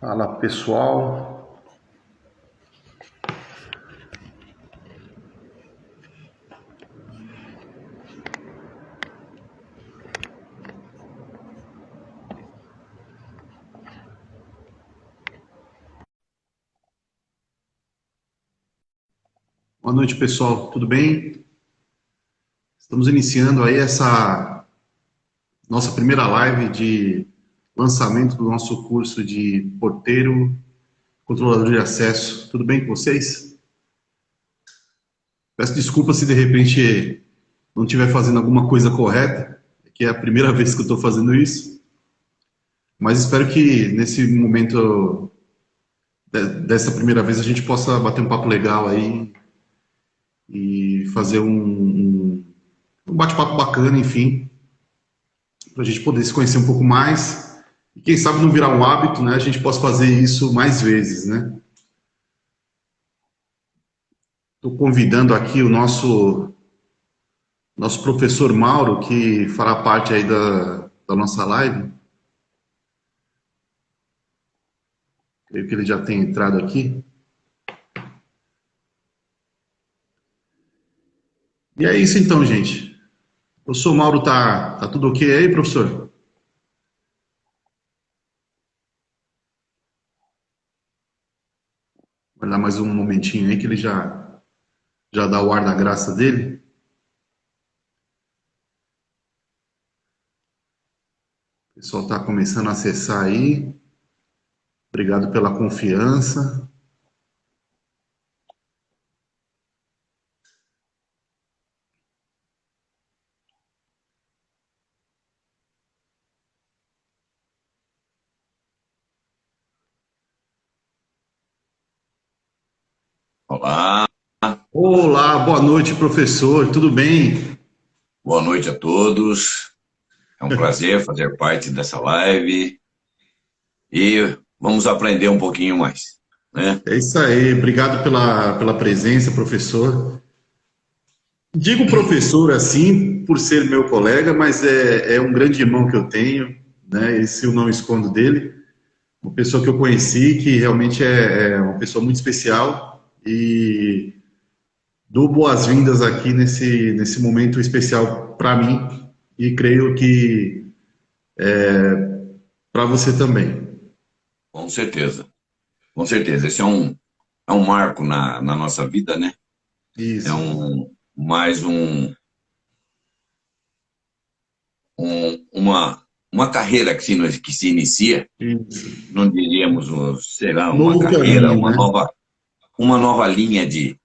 Fala pessoal, boa noite pessoal, tudo bem? Estamos iniciando aí essa nossa primeira live de lançamento do nosso curso de porteiro, controlador de acesso. Tudo bem com vocês? Peço desculpa se de repente não estiver fazendo alguma coisa correta, que é a primeira vez que eu estou fazendo isso, mas espero que nesse momento dessa primeira vez a gente possa bater um papo legal aí e fazer um bate-papo bacana, enfim, para a gente poder se conhecer um pouco mais e quem sabe não virar um hábito, né? A gente possa fazer isso mais vezes, né? Estou convidando aqui o nosso professor Mauro, que fará parte aí da nossa live. Creio que ele já tem entrado aqui. E é isso então, gente. O professor Mauro tá tudo ok aí, professor? Vai dar mais um momentinho aí que ele já dá o ar da graça dele. O pessoal está começando a acessar aí. Obrigado pela confiança. Olá, Olá, boa noite, professor. Tudo bem? boa noite a todos. É um prazer fazer parte dessa live e vamos aprender um pouquinho mais, né? É isso aí. Obrigado pela presença, professor. Digo professor assim por ser meu colega, mas é um grande irmão que eu tenho, né? Esse eu não escondo dele. Uma pessoa que eu conheci que realmente é uma pessoa muito especial e dou boas-vindas aqui nesse momento especial para mim e creio que para você também. Com certeza, com certeza. Esse é um marco na nossa vida, né? É Isso, mais uma carreira que se inicia, isso. não diríamos, sei lá, Um uma novo carreira, caminho, uma né? nova linha de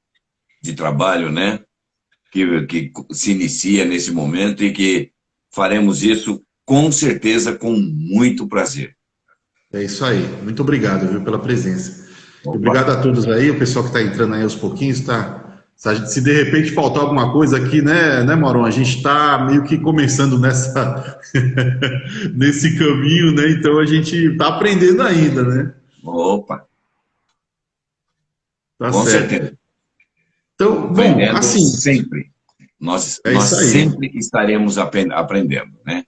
trabalho, né? Que se inicia nesse momento e que faremos isso com certeza com muito prazer. É isso aí. Muito obrigado, viu, pela presença. E Opa, obrigado a todos aí, o pessoal que está entrando aí aos pouquinhos, tá? Se de repente faltar alguma coisa aqui, né, Mauron? A gente está meio que começando nesse caminho, né? Então a gente está aprendendo ainda, né? opa, Tá com certeza. certo. Então, bom, Aprendendo assim, sempre. Nós, é nós isso aí. sempre estaremos aprendendo, né?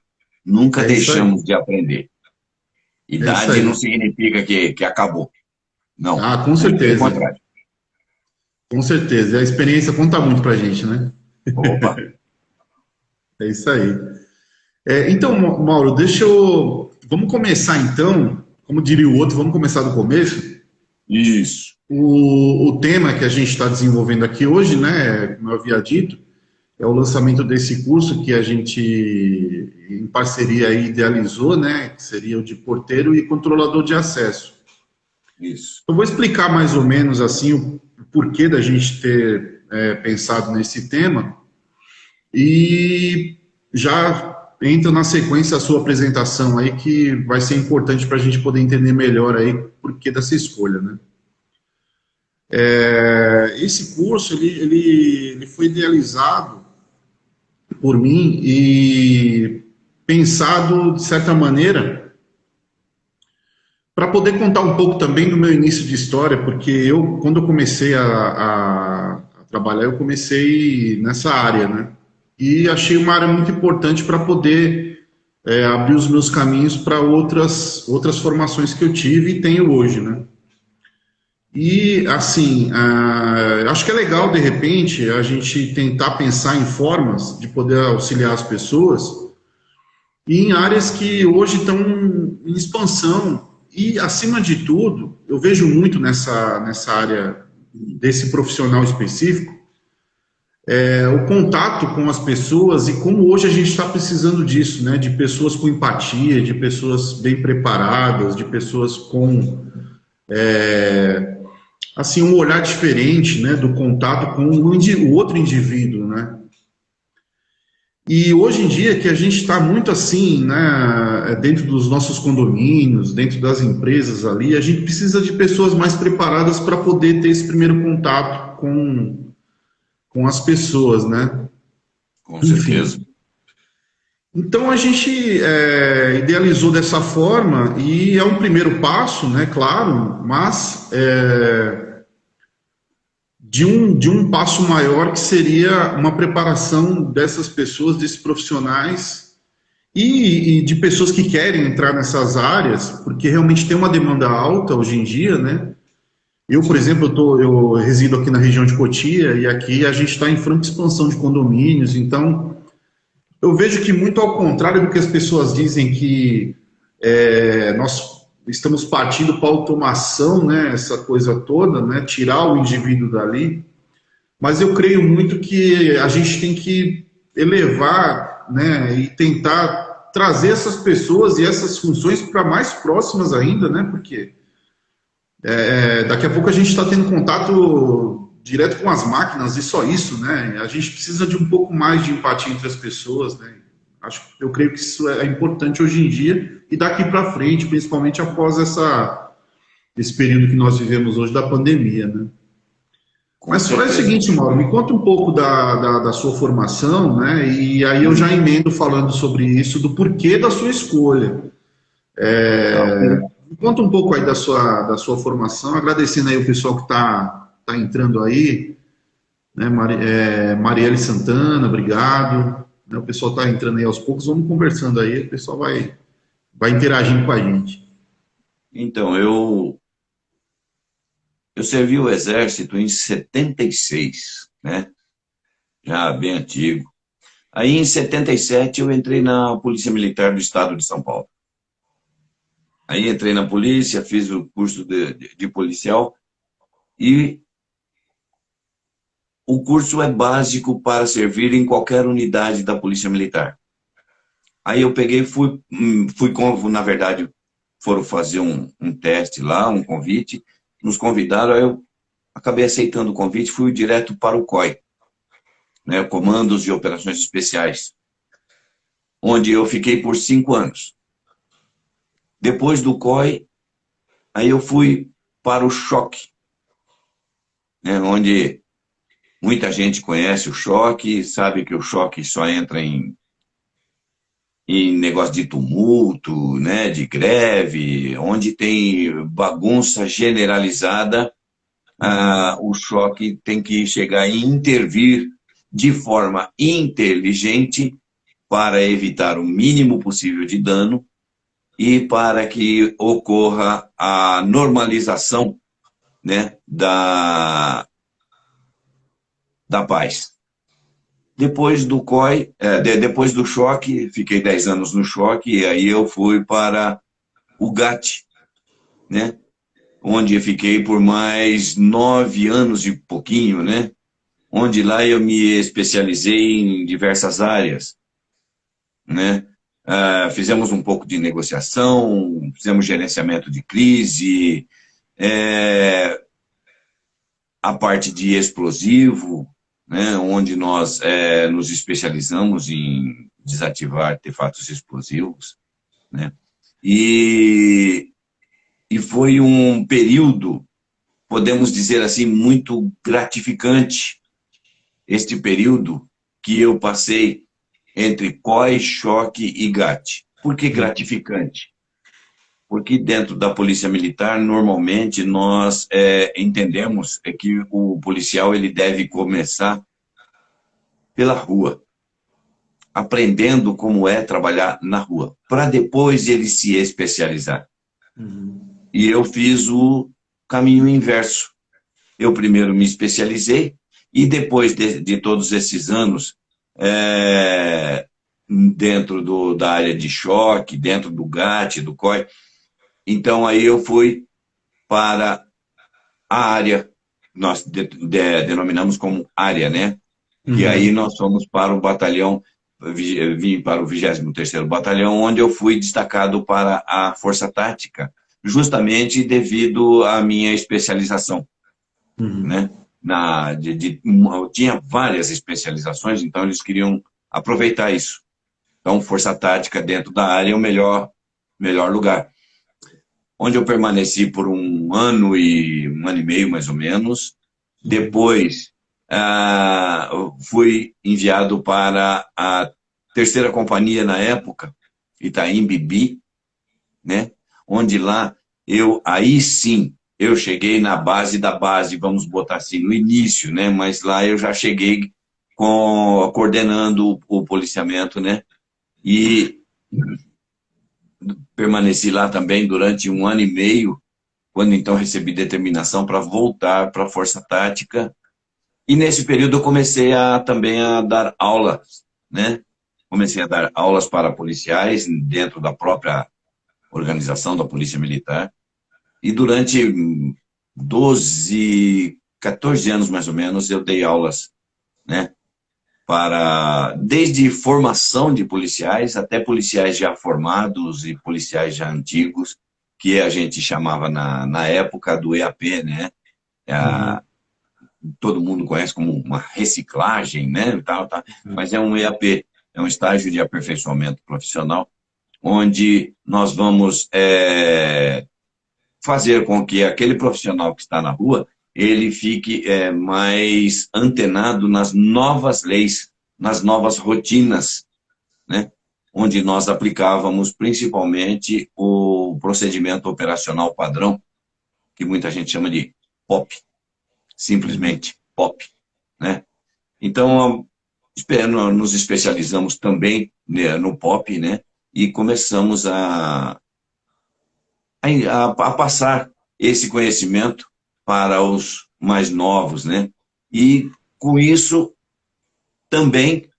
Nunca É isso aí. deixamos de aprender. É isso Idade não aí. significa que acabou. Não, Ah, com muito pelo certeza. contrário. Com certeza. E a experiência conta muito pra gente, né? Opa, É isso aí. Então, Mauro, deixa eu. Vamos começar então, como diria o outro, vamos começar do começo. isso, O tema que a gente está desenvolvendo aqui hoje, né, como eu havia dito, é o lançamento desse curso que a gente, em parceria, aí, idealizou, né, que seria o de porteiro e controlador de acesso. isso. Eu vou explicar mais ou menos assim o porquê da gente ter pensado nesse tema e já entra na sequência a sua apresentação aí, que vai ser importante para a gente poder entender melhor aí o porquê dessa escolha, né? Esse curso ele foi idealizado por mim e pensado de certa maneira para poder contar um pouco também do meu início de história, porque quando eu comecei a trabalhar, eu comecei nessa área, né? E achei uma área muito importante para poder abrir os meus caminhos para outras formações que eu tive e tenho hoje, né? E, assim, acho que é legal, de repente, a gente tentar pensar em formas de poder auxiliar as pessoas e em áreas que hoje estão em expansão. E, acima de tudo, eu vejo muito nessa área desse profissional específico, o contato com as pessoas e como hoje a gente está precisando disso, né? De pessoas com empatia, de pessoas bem preparadas, de pessoas com assim um olhar diferente, né? Do contato com o outro indivíduo, né? E hoje em dia que a gente está muito assim, né? Dentro dos nossos condomínios, dentro das empresas ali, a gente precisa de pessoas mais preparadas para poder ter esse primeiro contato com as pessoas, né? Com certeza. Enfim. Então a gente idealizou dessa forma e é um primeiro passo, né, claro, mas de um passo maior que seria uma preparação dessas pessoas, desses profissionais e de pessoas que querem entrar nessas áreas, porque realmente tem uma demanda alta hoje em dia, né? Eu, por Sim. exemplo, eu resido aqui na região de Cotia e aqui a gente está em franca expansão de condomínios, então eu vejo que muito ao contrário do que as pessoas dizem que nós estamos partindo para a automação, né, essa coisa toda, né, tirar o indivíduo dali, mas eu creio muito que a gente tem que elevar, né, e tentar trazer essas pessoas e essas funções para mais próximas ainda, né, porque daqui a pouco a gente está tendo contato direto com as máquinas e só isso, né? A gente precisa de um pouco mais de empatia entre as pessoas, né? Eu creio que isso é importante hoje em dia e daqui para frente, principalmente após esse período que nós vivemos hoje da pandemia, né? Com Mas faz o certeza. seguinte, Mauro, me conta um pouco da sua formação, né? E aí eu já emendo falando sobre isso, do porquê da sua escolha. Tá. Me conta um pouco aí da sua formação, agradecendo aí o pessoal que tá entrando aí, né? Marielle Santana, obrigado. Né, o pessoal está entrando aí aos poucos, vamos conversando aí, o pessoal vai interagindo com a gente. Então, eu servi o Exército em 76, né? Já bem antigo. Aí, em 77, eu entrei na Polícia Militar do Estado de São Paulo. Aí entrei na polícia, fiz o curso de policial e o curso é básico para servir em qualquer unidade da Polícia Militar. Aí eu peguei e na verdade, foram fazer um teste lá, um convite, nos convidaram, aí eu acabei aceitando o convite, fui direto para o COI, né, Comandos de Operações Especiais, onde eu fiquei por 5 anos. Depois do COI, aí eu fui para o choque, né, onde muita gente conhece o choque, sabe que o choque só entra em negócio de tumulto, né, de greve, onde tem bagunça generalizada, o choque tem que chegar e intervir de forma inteligente para evitar o mínimo possível de dano e para que ocorra a normalização, né, da paz. Depois do COI, depois do choque, fiquei 10 anos no choque, e aí eu fui para o GAT, né? Onde eu fiquei por mais 9 anos e pouquinho, né? Onde lá eu me especializei em diversas áreas, né? Fizemos um pouco de negociação, fizemos gerenciamento de crise, a parte de explosivo, né, onde nós nos especializamos em desativar artefatos explosivos, né? E, e foi um período, podemos dizer assim, muito gratificante, este período que eu passei entre COI, choque e GAT. Por que gratificante? Porque dentro da Polícia Militar, normalmente, nós entendemos que o policial ele deve começar pela rua. aprendendo como é trabalhar na rua, para depois ele se especializar. E eu fiz o caminho inverso. Eu primeiro me especializei e depois de todos esses anos dentro da área de choque, dentro do GAT, do COI, então aí eu fui para a área, nós denominamos como área, né? E aí nós fomos para o batalhão, vim para o 23º Batalhão, onde eu fui destacado para a Força Tática, justamente devido à minha especialização, né? Eu tinha várias especializações, então eles queriam aproveitar isso. Então, Força Tática dentro da área é o melhor lugar. Onde eu permaneci por um ano e meio, mais ou menos. Depois, fui enviado para a 3ª Companhia na época, Itaim Bibi, né? Onde lá, aí sim, eu cheguei na base da base, vamos botar assim, no início, né? Mas lá eu já cheguei coordenando o policiamento, né? E permaneci lá também durante um ano e meio, quando então recebi determinação para voltar para a Força Tática. E nesse período eu comecei também a dar aulas, né? Comecei a dar aulas para policiais dentro da própria organização da Polícia Militar. E durante 14 anos mais ou menos, eu dei aulas, né? Desde formação de policiais até policiais já formados e policiais já antigos, que a gente chamava na época do EAP, né? Todo mundo conhece como uma reciclagem, né? Mas é um EAP, é um estágio de aperfeiçoamento profissional, onde nós vamos fazer com que aquele profissional que está na rua ele fique mais antenado nas novas leis, nas novas rotinas, né? Onde nós aplicávamos principalmente o procedimento operacional padrão, que muita gente chama de POP, simplesmente POP, né? Então, nos especializamos também, né, no POP, né? E começamos a passar esse conhecimento para os mais novos, né? E com isso também,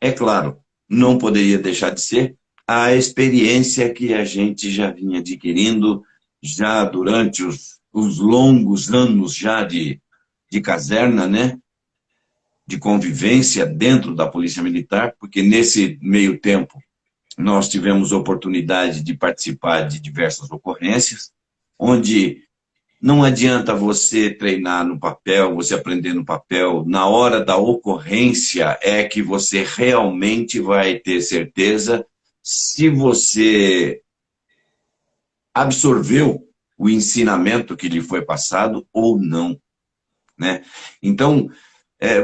é claro, não poderia deixar de ser a experiência que a gente já vinha adquirindo já durante os longos anos já de caserna, né? De convivência dentro da Polícia Militar, porque nesse meio tempo nós tivemos oportunidade de participar de diversas ocorrências, onde não adianta você treinar no papel, você aprender no papel. Na hora da ocorrência é que você realmente vai ter certeza se você absorveu o ensinamento que lhe foi passado ou não, né? Então,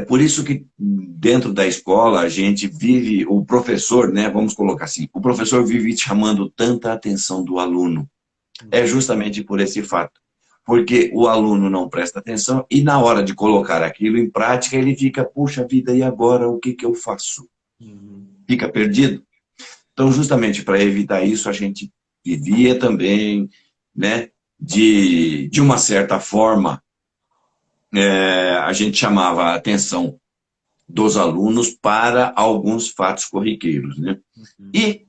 por isso que dentro da escola a gente vive, o professor, né, vamos colocar assim, o professor vive chamando tanta atenção do aluno. É justamente por esse fato. Porque o aluno não presta atenção e na hora de colocar aquilo em prática ele fica, puxa vida, e agora o que eu faço? Fica perdido. Então, justamente para evitar isso, a gente vivia também, né, de uma certa forma, a gente chamava a atenção dos alunos para alguns fatos corriqueiros, né? E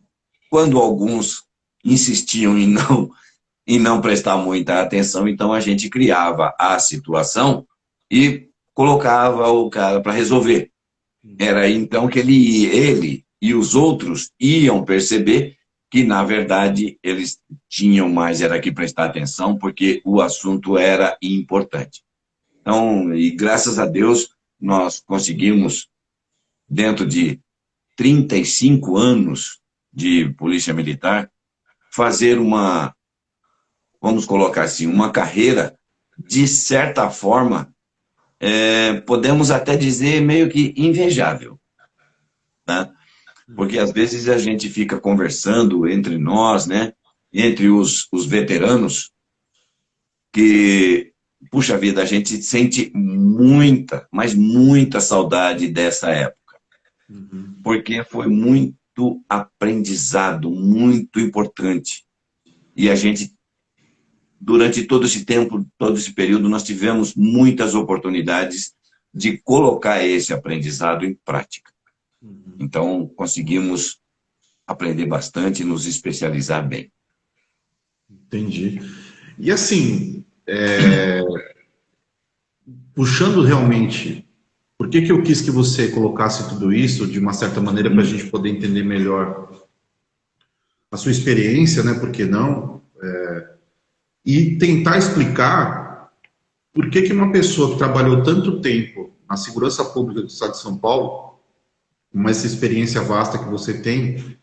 quando alguns insistiam em não prestar muita atenção, então a gente criava a situação e colocava o cara para resolver. Era aí então que ele e os outros iam perceber que, na verdade, eles tinham mais era que prestar atenção, porque o assunto era importante. Então, e graças a Deus, nós conseguimos, dentro de 35 anos de Polícia Militar, fazer vamos colocar assim, uma carreira, de certa forma, podemos até dizer meio que invejável, tá? Porque às vezes a gente fica conversando entre nós, né? Entre os veteranos, que, puxa vida, a gente sente muita, mas muita saudade dessa época. porque foi muito aprendizado, muito importante. E a gente, durante todo esse tempo, todo esse período, nós tivemos muitas oportunidades de colocar esse aprendizado em prática. Então, conseguimos aprender bastante e nos especializar bem. Entendi. E assim, puxando realmente, por que eu quis que você colocasse tudo isso de uma certa maneira para a gente poder entender melhor a sua experiência, né? Por que não? E tentar explicar por que uma pessoa que trabalhou tanto tempo na segurança pública do Estado de São Paulo, com essa experiência vasta que você tem,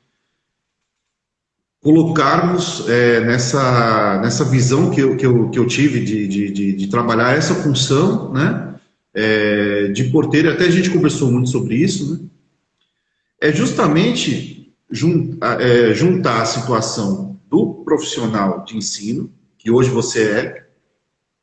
colocarmos nessa visão que eu tive de trabalhar essa função, né, de porteiro, até a gente conversou muito sobre isso, né, é justamente juntar a situação do profissional de ensino, que hoje você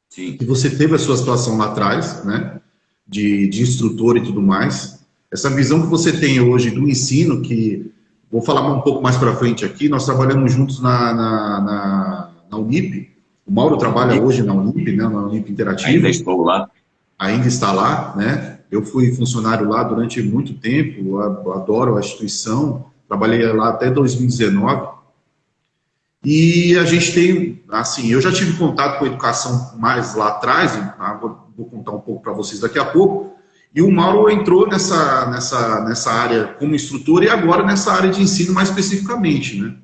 Sim. que você teve a sua situação lá atrás, né, de instrutor e tudo mais, essa visão que você tem hoje do ensino, que vou falar um pouco mais para frente aqui, nós trabalhamos juntos na Unip, o Mauro trabalha hoje na Unip, né, na Unip Interativa. Ainda estou lá. Ainda está lá, né, eu fui funcionário lá durante muito tempo, adoro a instituição, trabalhei lá até 2019, e a gente tem, assim, eu já tive contato com a educação mais lá atrás, vou contar um pouco para vocês daqui a pouco, e o Mauro entrou nessa área como instrutor e agora nessa área de ensino mais especificamente, né?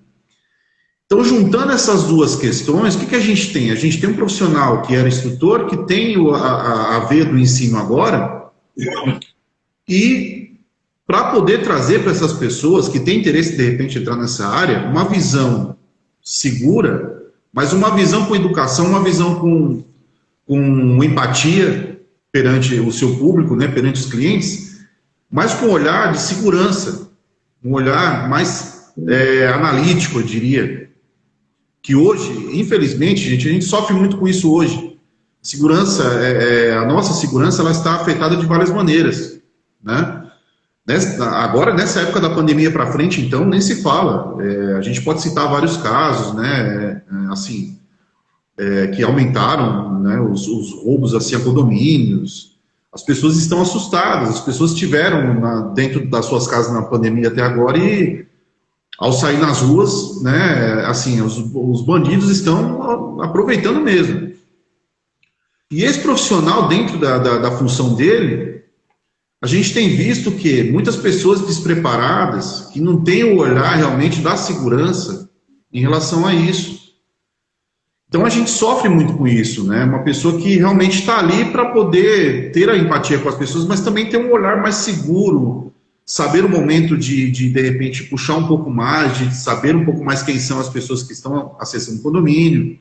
Então, juntando essas duas questões, o que a gente tem? A gente tem um profissional que era instrutor, que tem a veia do ensino agora, e para poder trazer para essas pessoas que têm interesse, de repente, entrar nessa área, uma visão segura, mas uma visão com educação, uma visão com empatia perante o seu público, né, perante os clientes, mas com um olhar de segurança, um olhar mais analítico, eu diria. Que hoje, infelizmente, a gente sofre muito com isso hoje. Segurança, a nossa segurança, ela está afetada de várias maneiras, né? Agora, nessa época da pandemia para frente, então, nem se fala. A gente pode citar vários casos, né, assim, que aumentaram, né, os roubos assim, a condomínios. As pessoas estão assustadas, as pessoas estiveram dentro das suas casas na pandemia até agora e, ao sair nas ruas, né, assim, os bandidos estão aproveitando mesmo. E esse profissional, dentro da função dele, a gente tem visto que muitas pessoas despreparadas, que não têm o olhar realmente da segurança em relação a isso. Então a gente sofre muito com isso, né? Uma pessoa que realmente está ali para poder ter a empatia com as pessoas, mas também ter um olhar mais seguro, saber o momento de repente, puxar um pouco mais, de saber um pouco mais quem são as pessoas que estão acessando o condomínio,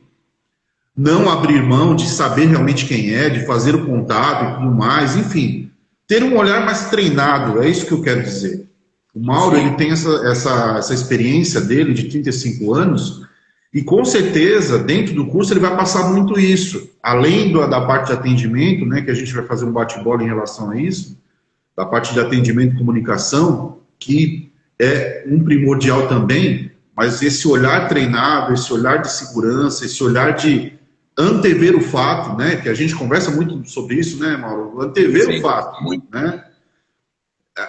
não abrir mão de saber realmente quem é, de fazer o contato e tudo mais, enfim, ter um olhar mais treinado, é isso que eu quero dizer. O Mauro, ele tem essa experiência dele de 35 anos, e com certeza, dentro do curso, ele vai passar muito isso. Além da parte de atendimento, né, que a gente vai fazer um bate-bola em relação a isso, da parte de atendimento e comunicação, que é um primordial também, mas esse olhar treinado, esse olhar de segurança, esse olhar de antever o fato, né, que a gente conversa muito sobre isso, né, Mauro? Antever o fato, né?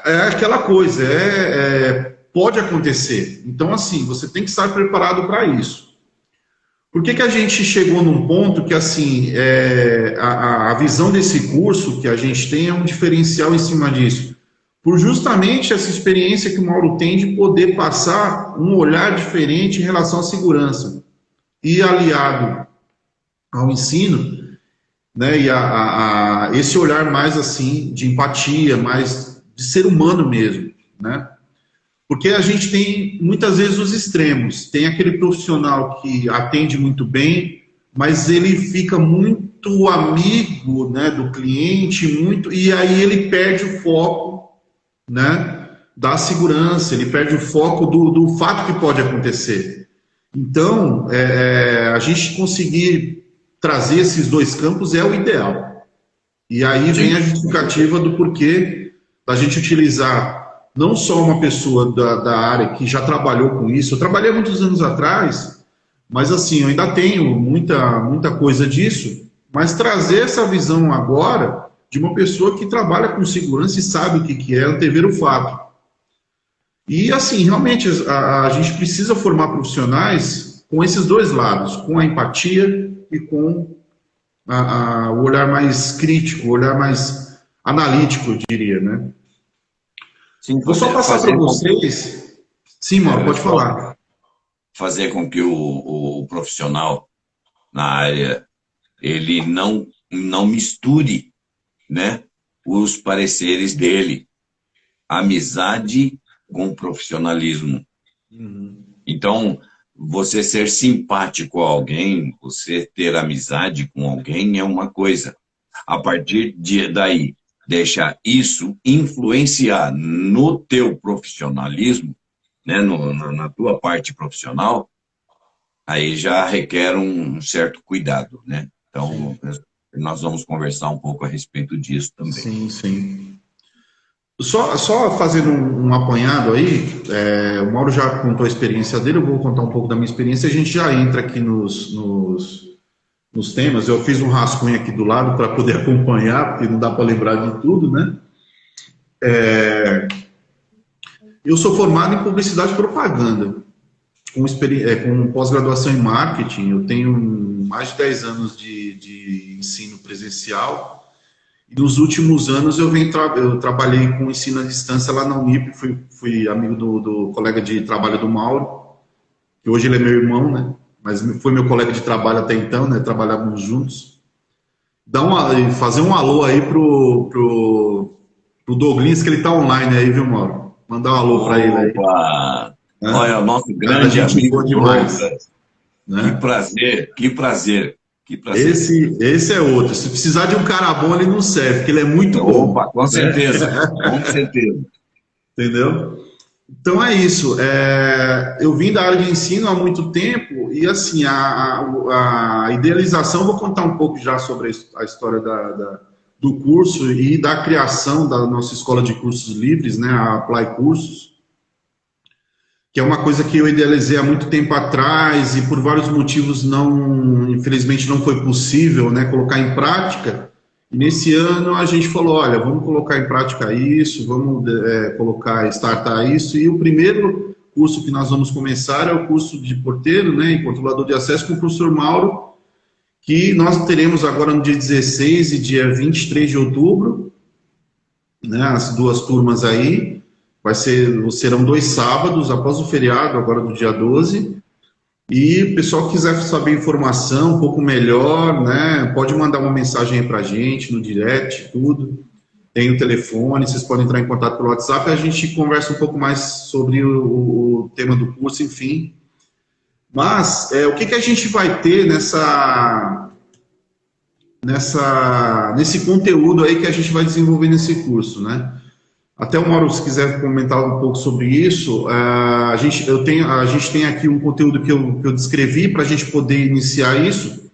É aquela coisa, pode acontecer. Então, assim, você tem que estar preparado para isso. Por que a gente chegou num ponto que, assim, a visão desse curso que a gente tem é um diferencial em cima disso? Por justamente essa experiência que o Mauro tem de poder passar um olhar diferente em relação à segurança. E aliado ao ensino, né, e esse olhar mais, assim, de empatia, mais de ser humano mesmo, né? Porque a gente tem, muitas vezes, os extremos. Tem aquele profissional que atende muito bem, mas ele fica muito amigo, né, do cliente, e aí ele perde o foco, né, da segurança, ele perde o foco do fato que pode acontecer. Então, a gente conseguir trazer esses dois campos é o ideal. E aí vem a justificativa do porquê da gente utilizar não só uma pessoa da área que já trabalhou com isso, eu trabalhei há muitos anos atrás, mas assim, eu ainda tenho muita coisa disso, mas trazer essa visão agora de uma pessoa que trabalha com segurança e sabe o que é antever o fato. E assim, realmente a gente precisa formar profissionais com esses dois lados, com a empatia e com o olhar mais crítico, o olhar mais analítico, eu diria, né? Sim, Vou só passar para vocês. Sim, Mauro, pode falar. Fazer com que o profissional na área ele não misture, né, os pareceres dele, amizade com profissionalismo. Então, você ser simpático a alguém, você ter amizade com alguém é uma coisa. A partir daí, deixar isso influenciar no teu profissionalismo, né, na tua parte profissional, aí já requer um certo cuidado, né? Então, nós vamos conversar um pouco a respeito disso também. Sim, sim. Só fazendo um apanhado aí, o Mauro já contou a experiência dele, eu vou contar um pouco da minha experiência, a gente já entra aqui nos temas. Eu fiz um rascunho aqui do lado para poder acompanhar, porque não dá para lembrar de tudo, né? Eu sou formado em publicidade e propaganda, com pós-graduação em marketing. Eu tenho mais de 10 anos de ensino presencial. E nos últimos anos eu trabalhei com ensino à distância lá na Unip, fui amigo do colega de trabalho do Mauro, que hoje ele é meu irmão, né? Mas foi meu colega de trabalho até então, né? Trabalhávamos juntos. Fazer um alô aí pro Douglas, que ele tá online aí, viu, Mauro? Mandar um alô para ele aí. Opa! Olha, o nosso grande amigo demais. Né? Que prazer. Esse é outro. Se precisar de um cara bom, ele não serve, porque ele é muito bom. Opa, com certeza. Com certeza. Entendeu? Então é isso. Eu vim da área de ensino há muito tempo e assim a idealização, vou contar um pouco já sobre a história do curso e da criação da nossa escola de cursos livres, né, a Apply Cursos, que é uma coisa que eu idealizei há muito tempo atrás e por vários motivos infelizmente não foi possível, né, colocar em prática. E nesse ano a gente falou, olha, vamos colocar em prática isso, vamos startar isso. E o primeiro curso que nós vamos começar é o curso de porteiro, né, e controlador de acesso com o professor Mauro, que nós teremos agora no dia 16 e dia 23 de outubro, né, as duas turmas aí. Serão 2 sábados, após o feriado, agora do dia 12. E o pessoal que quiser saber informação um pouco melhor, né, pode mandar uma mensagem aí pra gente, no direct, tudo. Tem o telefone, vocês podem entrar em contato pelo WhatsApp e a gente conversa um pouco mais sobre o tema do curso, enfim. Mas, o que a gente vai ter nesse conteúdo aí que a gente vai desenvolver nesse curso, né? Até o Mauro, se quiser comentar um pouco sobre isso, a gente tem aqui um conteúdo que eu descrevi para a gente poder iniciar isso.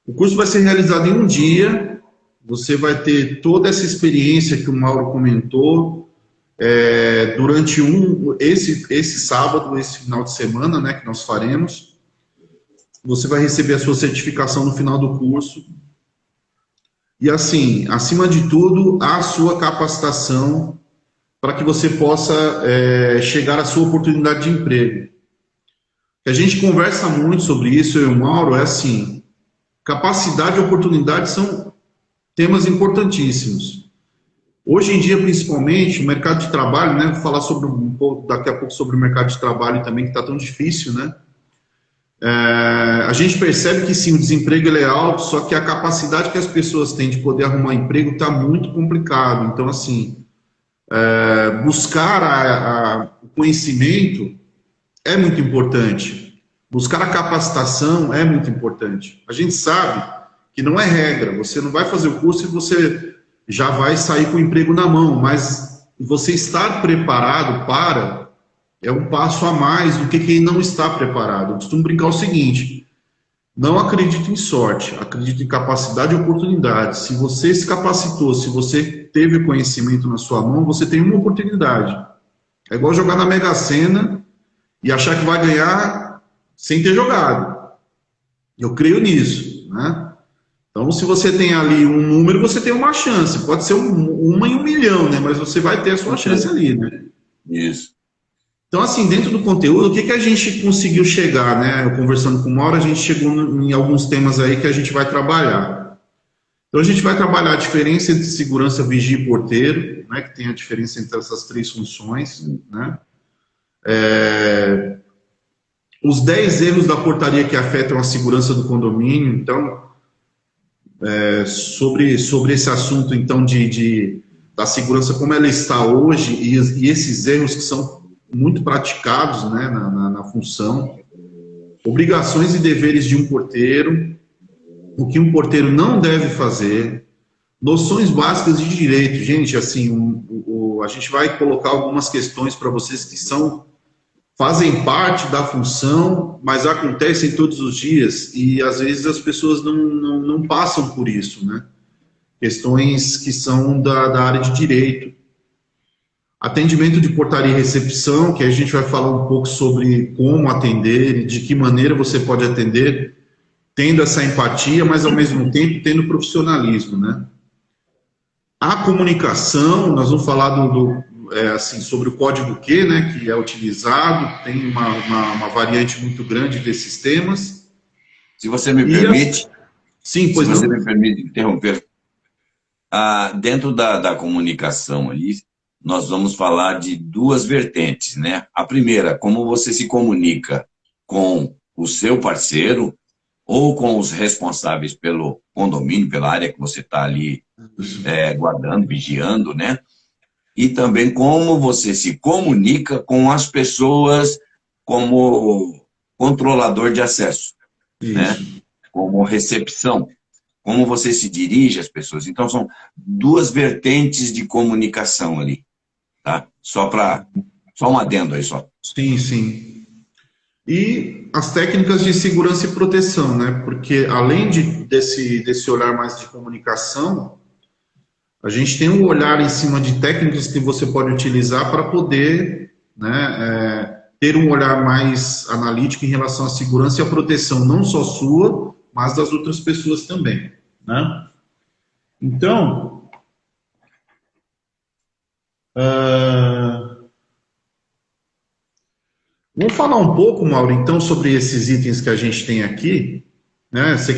O curso vai ser realizado em um dia, você vai ter toda essa experiência que o Mauro comentou, durante esse sábado, esse final de semana, né, que nós faremos. Você vai receber a sua certificação no final do curso. E assim, acima de tudo, a sua capacitação para que você possa chegar à sua oportunidade de emprego. A gente conversa muito sobre isso, eu e o Mauro, é assim, capacidade e oportunidade são temas importantíssimos. Hoje em dia, principalmente, o mercado de trabalho, né, vou falar daqui a pouco sobre o mercado de trabalho também, que está tão difícil, né? A gente percebe que sim, o desemprego ele é alto, só que a capacidade que as pessoas têm de poder arrumar emprego está muito complicado. Então, assim, buscar o conhecimento é muito importante. Buscar a capacitação é muito importante. A gente sabe que não é regra. Você não vai fazer o curso e você já vai sair com o emprego na mão, mas você estar preparado é um passo a mais do que quem não está preparado. Eu costumo brincar o seguinte: não acredite em sorte, acredite em capacidade e oportunidade. Se você se capacitou, se você teve conhecimento na sua mão, você tem uma oportunidade. É igual jogar na Mega Sena e achar que vai ganhar sem ter jogado. Eu creio nisso, né? Então, se você tem ali um número, você tem uma chance. Pode ser uma em 1 milhão, né? Mas você vai ter a sua chance ali, né? Isso. Então, assim, dentro do conteúdo, o que que a gente conseguiu chegar, né? Eu conversando com o Mauro, a gente chegou em alguns temas aí que a gente vai trabalhar. Então, a gente vai trabalhar a diferença entre segurança, vigia e porteiro, né? Que tem a diferença entre essas 3 funções, né? Os 10 erros da portaria que afetam a segurança do condomínio. Então, sobre esse assunto, então, da segurança, como ela está hoje, e esses erros que são muito praticados, né, na função, obrigações e deveres de um porteiro, o que um porteiro não deve fazer, noções básicas de direito. Gente, assim, a gente vai colocar algumas questões para vocês que fazem parte da função, mas acontecem todos os dias, e às vezes as pessoas não passam por isso, né? Questões que são da área de direito. Atendimento de portaria e recepção, que a gente vai falar um pouco sobre como atender e de que maneira você pode atender, tendo essa empatia, mas ao mesmo tempo tendo profissionalismo, né? A comunicação, nós vamos falar assim, sobre o código Q, né, que é utilizado, tem uma variante muito grande desses temas. Se você me permite, Sim, se pois você não? me permite interromper, dentro da comunicação ali, nós vamos falar de 2 vertentes, né? A primeira, como você se comunica com o seu parceiro ou com os responsáveis pelo condomínio, pela área que você está ali guardando, vigiando, né? E também como você se comunica com as pessoas como controlador de acesso, né? Isso. Como recepção, como você se dirige às pessoas. Então, são 2 vertentes de comunicação ali, tá? Só um adendo aí só. Sim, sim. E as técnicas de segurança e proteção, né? Porque além desse olhar mais de comunicação, a gente tem um olhar em cima de técnicas que você pode utilizar para poder, né, ter um olhar mais analítico em relação à segurança e à proteção, não só sua, mas das outras pessoas também, né? Então, vamos falar um pouco, Mauro, então, sobre esses itens que a gente tem aqui, né? Você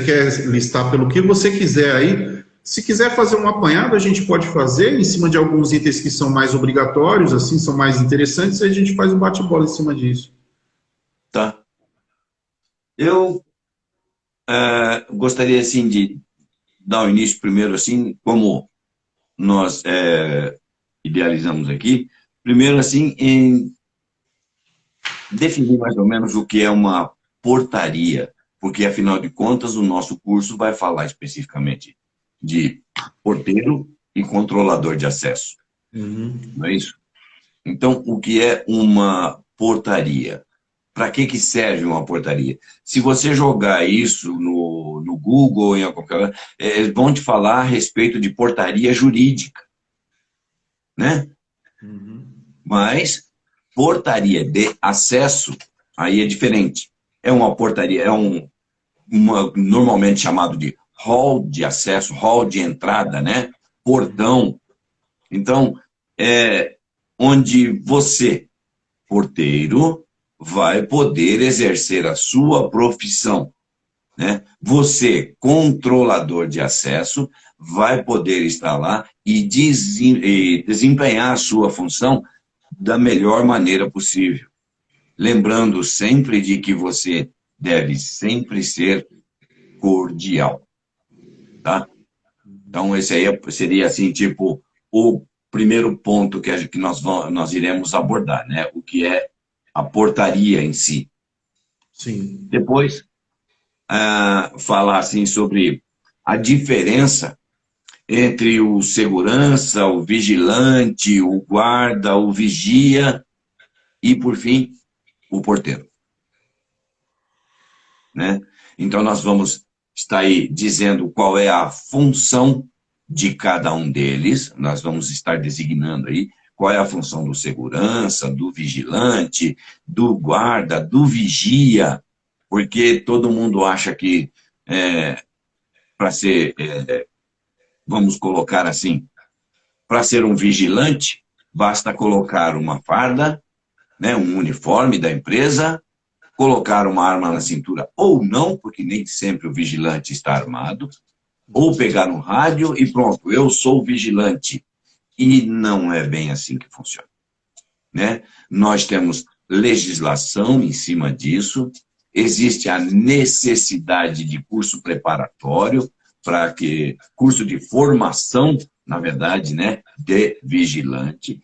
quer listar pelo que você quiser aí. Se quiser fazer um apanhado, a gente pode fazer em cima de alguns itens que são mais obrigatórios, assim, são mais interessantes, e a gente faz um bate-bola em cima disso. Tá. Eu gostaria, assim, de dar o início primeiro, assim, como nós idealizamos aqui, primeiro, assim, em definir mais ou menos o que é uma portaria, porque, afinal de contas, o nosso curso vai falar especificamente de porteiro e controlador de acesso. Não é isso? Então, o que é uma portaria? Para que serve uma portaria? Se você jogar isso no Google, em qualquer lugar, eles vão te falar a respeito de portaria jurídica, né? Mas portaria de acesso, aí é diferente. É uma portaria, normalmente chamado de hall de acesso, hall de entrada, né? Portão. Então, é onde você, porteiro, vai poder exercer a sua profissão, né? Você, controlador de acesso, vai poder estar lá e desempenhar a sua função da melhor maneira possível. Lembrando sempre de que você deve sempre ser cordial, tá? Então, esse aí seria, assim, tipo, o primeiro ponto que nós iremos abordar, né? O que é a portaria em si. Sim. Depois, falar, assim, sobre a diferença entre o segurança, o vigilante, o guarda, o vigia e, por fim, o porteiro, né? Então, nós vamos estar aí dizendo qual é a função de cada um deles, nós vamos estar designando aí qual é a função do segurança, do vigilante, do guarda, do vigia, porque todo mundo acha que para ser, vamos colocar assim, para ser um vigilante, basta colocar uma farda, né, um uniforme da empresa, colocar uma arma na cintura ou não, porque nem sempre o vigilante está armado, ou pegar um rádio e pronto, eu sou vigilante. E não é bem assim que funciona, né? Nós temos legislação em cima disso, existe a necessidade de curso preparatório, para que curso de formação, na verdade, né, de vigilante.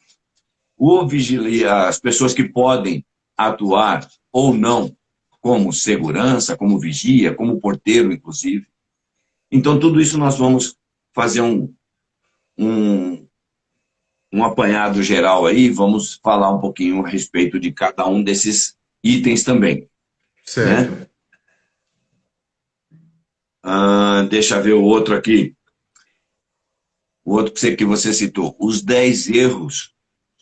As pessoas que podem atuar ou não como segurança, como vigia, como porteiro, inclusive. Então, tudo isso nós vamos fazer um apanhado geral aí, vamos falar um pouquinho a respeito de cada um desses itens também. Certo. Né? Deixa eu ver o outro aqui. O outro que você citou. Os 10 erros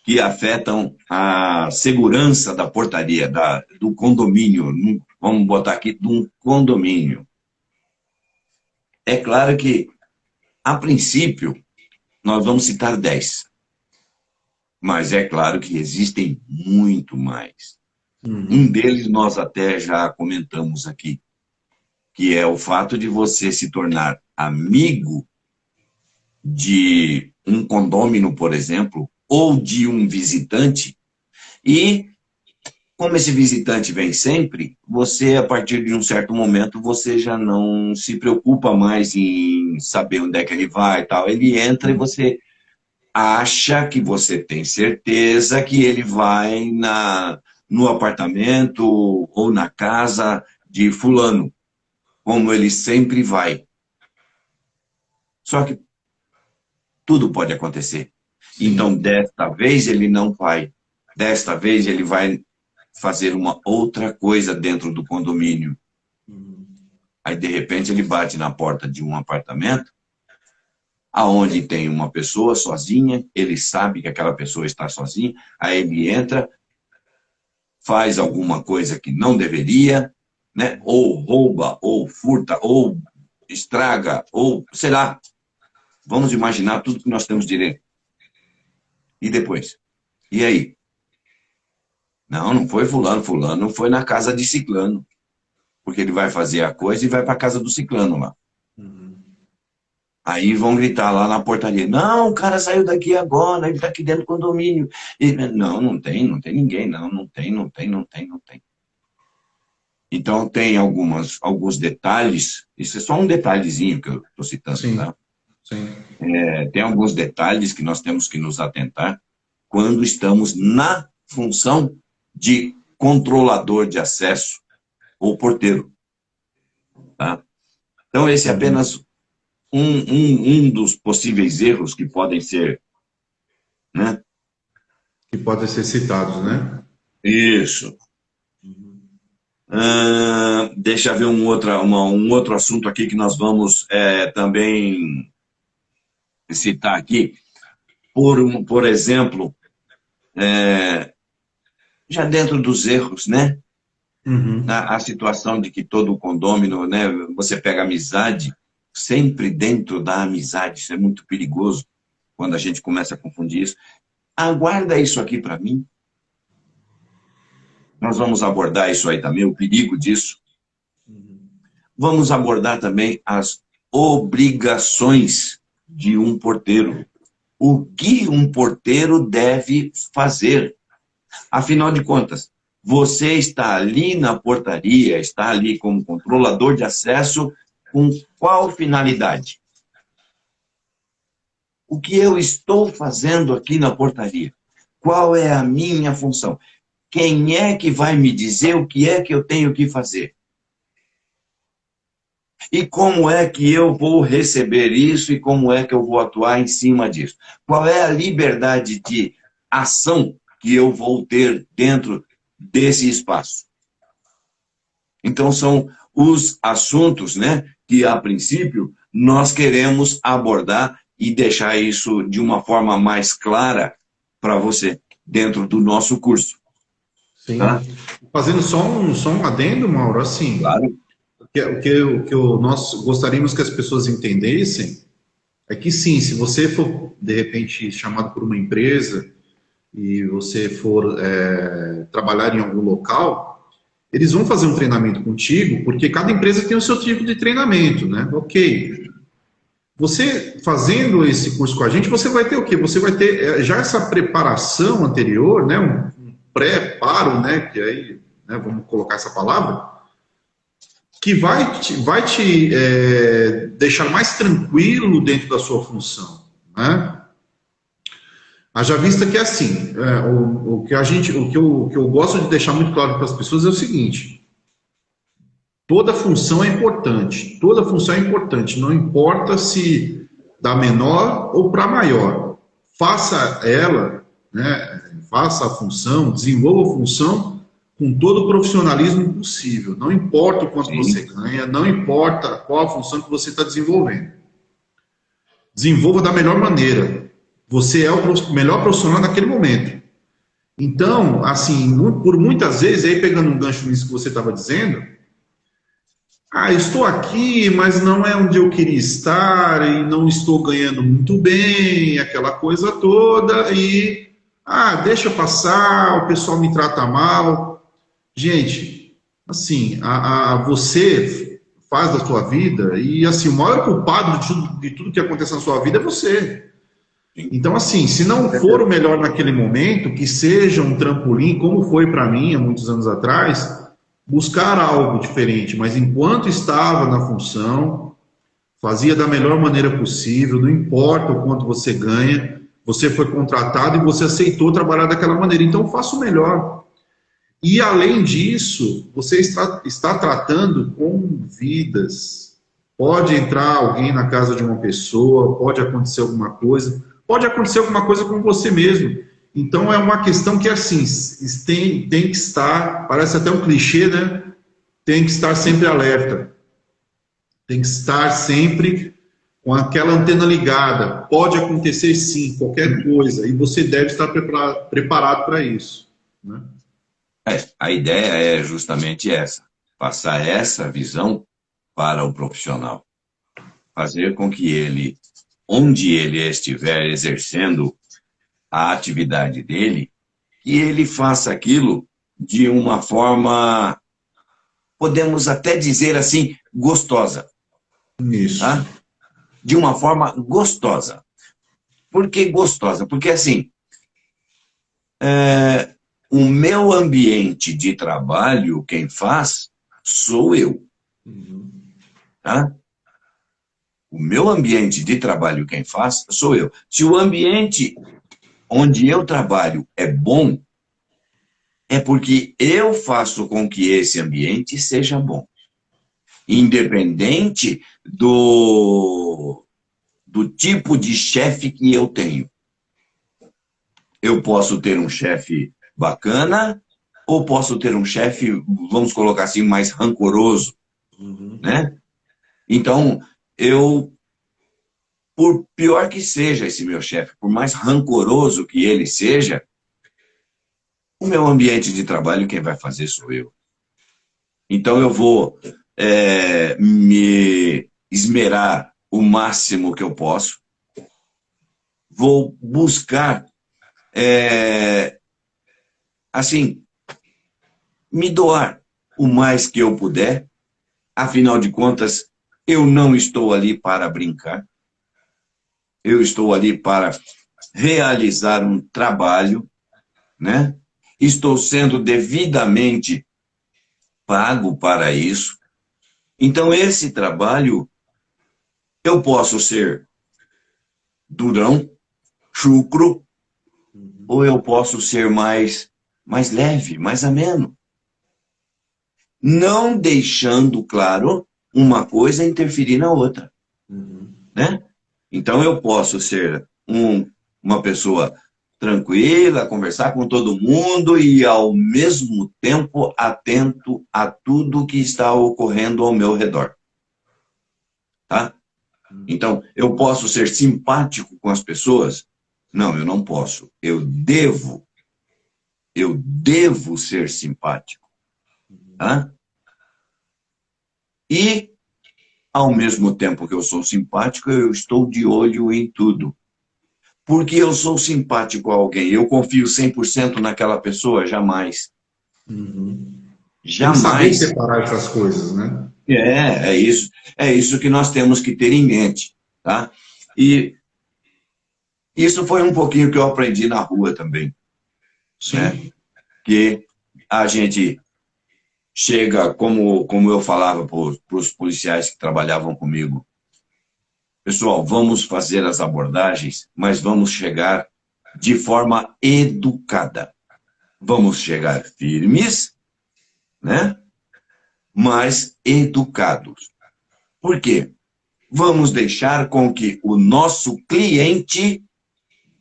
que afetam a segurança da portaria, do condomínio. Vamos botar aqui, de um condomínio. É claro que, a princípio, nós vamos citar 10. Mas é claro que existem muito mais. Um deles nós até já comentamos aqui, que é o fato de você se tornar amigo de um condômino, por exemplo, ou de um visitante, e como esse visitante vem sempre, você, a partir de um certo momento, você já não se preocupa mais em saber onde é que ele vai e tal. Ele entra e você acha que você tem certeza que ele vai no apartamento ou na casa de fulano, como ele sempre vai. Só que tudo pode acontecer. Sim. Então, desta vez ele não vai. Desta vez ele vai fazer uma outra coisa dentro do condomínio. Aí, de repente, ele bate na porta de um apartamento aonde tem uma pessoa sozinha, ele sabe que aquela pessoa está sozinha, aí ele entra, faz alguma coisa que não deveria, né? Ou rouba, ou furta, ou estraga, ou, sei lá, vamos imaginar tudo que nós temos direito. E depois? E aí? Não foi fulano, fulano foi na casa de ciclano, porque ele vai fazer a coisa e vai para a casa do ciclano lá. Aí vão gritar lá na portaria, não, o cara saiu daqui agora, ele está aqui dentro do condomínio. E, não tem ninguém, não tem. Então tem alguns detalhes, isso é só um detalhezinho que eu estou citando, Sim. tá? Sim. Tem alguns detalhes que nós temos que nos atentar quando estamos na função de controlador de acesso ou porteiro, tá? Então esse é apenas um dos possíveis erros que podem ser, né? Que podem ser citados, né? Isso. Deixa eu ver um outro assunto aqui que nós vamos também citar aqui. Por exemplo, já dentro dos erros, né? A situação de que todo condômino, né? Você pega amizade, sempre dentro da amizade, isso é muito perigoso quando a gente começa a confundir isso. Aguarda isso aqui para mim. Nós vamos abordar isso aí também, o perigo disso. Vamos abordar também as obrigações de um porteiro. O que um porteiro deve fazer? Afinal de contas, você está ali na portaria, está ali como controlador de acesso, com qual finalidade? O que eu estou fazendo aqui na portaria? Qual é a minha função? Quem é que vai me dizer o que é que eu tenho que fazer? E como é que eu vou receber isso e como é que eu vou atuar em cima disso? Qual é a liberdade de ação que eu vou ter dentro desse espaço? Então, são os assuntos, né, que, a princípio, nós queremos abordar e deixar isso de uma forma mais clara para você, dentro do nosso curso. Sim. Tá? Fazendo só um adendo, Mauro, assim, Claro. nós gostaríamos que as pessoas entendessem é que sim, se você for, de repente, chamado por uma empresa e você for trabalhar em algum local, eles vão fazer um treinamento contigo, porque cada empresa tem o seu tipo de treinamento, né? Ok. Você fazendo esse curso com a gente, você vai ter o quê? Você vai ter já essa preparação anterior, né? Um preparo, né? Que aí, né? Vamos colocar essa palavra, que vai te deixar mais tranquilo dentro da sua função, né? Haja vista que é assim, o que eu gosto de deixar muito claro para as pessoas é o seguinte: toda função é importante, não importa se da menor ou para maior. Faça ela, né, faça a função, desenvolva a função com todo o profissionalismo possível. Não importa o quanto você Sim. ganha, não importa qual a função que você está desenvolvendo. Desenvolva da melhor maneira. Você é o melhor profissional naquele momento. Então, assim, por muitas vezes, aí pegando um gancho nisso que você estava dizendo, estou aqui, mas não é onde eu queria estar e não estou ganhando muito bem, aquela coisa toda, deixa passar, o pessoal me trata mal. Gente, assim, você faz da sua vida e, assim, o maior culpado de tudo que acontece na sua vida é você. Então, assim, se não for o melhor naquele momento, que seja um trampolim, como foi para mim há muitos anos atrás, buscar algo diferente, mas enquanto estava na função, fazia da melhor maneira possível, não importa o quanto você ganha, você foi contratado e você aceitou trabalhar daquela maneira, então faça o melhor. E além disso, você está tratando com vidas. Pode entrar alguém na casa de uma pessoa, pode acontecer alguma coisa com você mesmo. Então é uma questão que assim, tem que estar, parece até um clichê, né? Tem que estar sempre alerta. Tem que estar sempre com aquela antena ligada. Pode acontecer sim, qualquer coisa, e você deve estar preparado para isso, né? A ideia é justamente essa, passar essa visão para o profissional. Fazer com que ele, onde ele estiver exercendo a atividade dele, que ele faça aquilo de uma forma, podemos até dizer assim, gostosa. Isso. Tá? De uma forma gostosa. Por que gostosa? Porque assim, o meu ambiente de trabalho, quem faz, sou eu. Tá? O meu ambiente de trabalho, quem faz, sou eu. Se o ambiente onde eu trabalho é bom, é porque eu faço com que esse ambiente seja bom. Independente do tipo de chefe que eu tenho. Eu posso ter um chefe bacana ou posso ter um chefe, vamos colocar assim, mais rancoroso, né? Então, por pior que seja esse meu chefe, por mais rancoroso que ele seja, o meu ambiente de trabalho quem vai fazer sou eu. Então, eu vou me esmerar o máximo que eu posso, vou buscar, assim, me doar o mais que eu puder, afinal de contas, eu não estou ali para brincar, eu estou ali para realizar um trabalho, né? Estou sendo devidamente pago para isso. Então, esse trabalho, eu posso ser durão, chucro, ou eu posso ser mais leve, mais ameno. Não deixando, claro, uma coisa interferir na outra. Né? Então, eu posso ser uma pessoa tranquila, conversar com todo mundo e, ao mesmo tempo, atento a tudo que está ocorrendo ao meu redor. Tá? Então, eu posso ser simpático com as pessoas Não, eu não posso. Eu devo ser simpático. Tá? E, ao mesmo tempo que eu sou simpático, eu estou de olho em tudo. Porque eu sou simpático a alguém, eu confio 100% naquela pessoa? Jamais. Uhum. Tem que saber Jamais. separar essas coisas, né? É isso que nós temos que ter em mente, tá? E isso foi um pouquinho que eu aprendi na rua também, né? Sim. Que a gente chega, como eu falava para os policiais que trabalhavam comigo, pessoal, vamos fazer as abordagens, mas vamos chegar de forma educada. Vamos chegar firmes, né? Mas educados. Por quê? Vamos deixar com que o nosso cliente,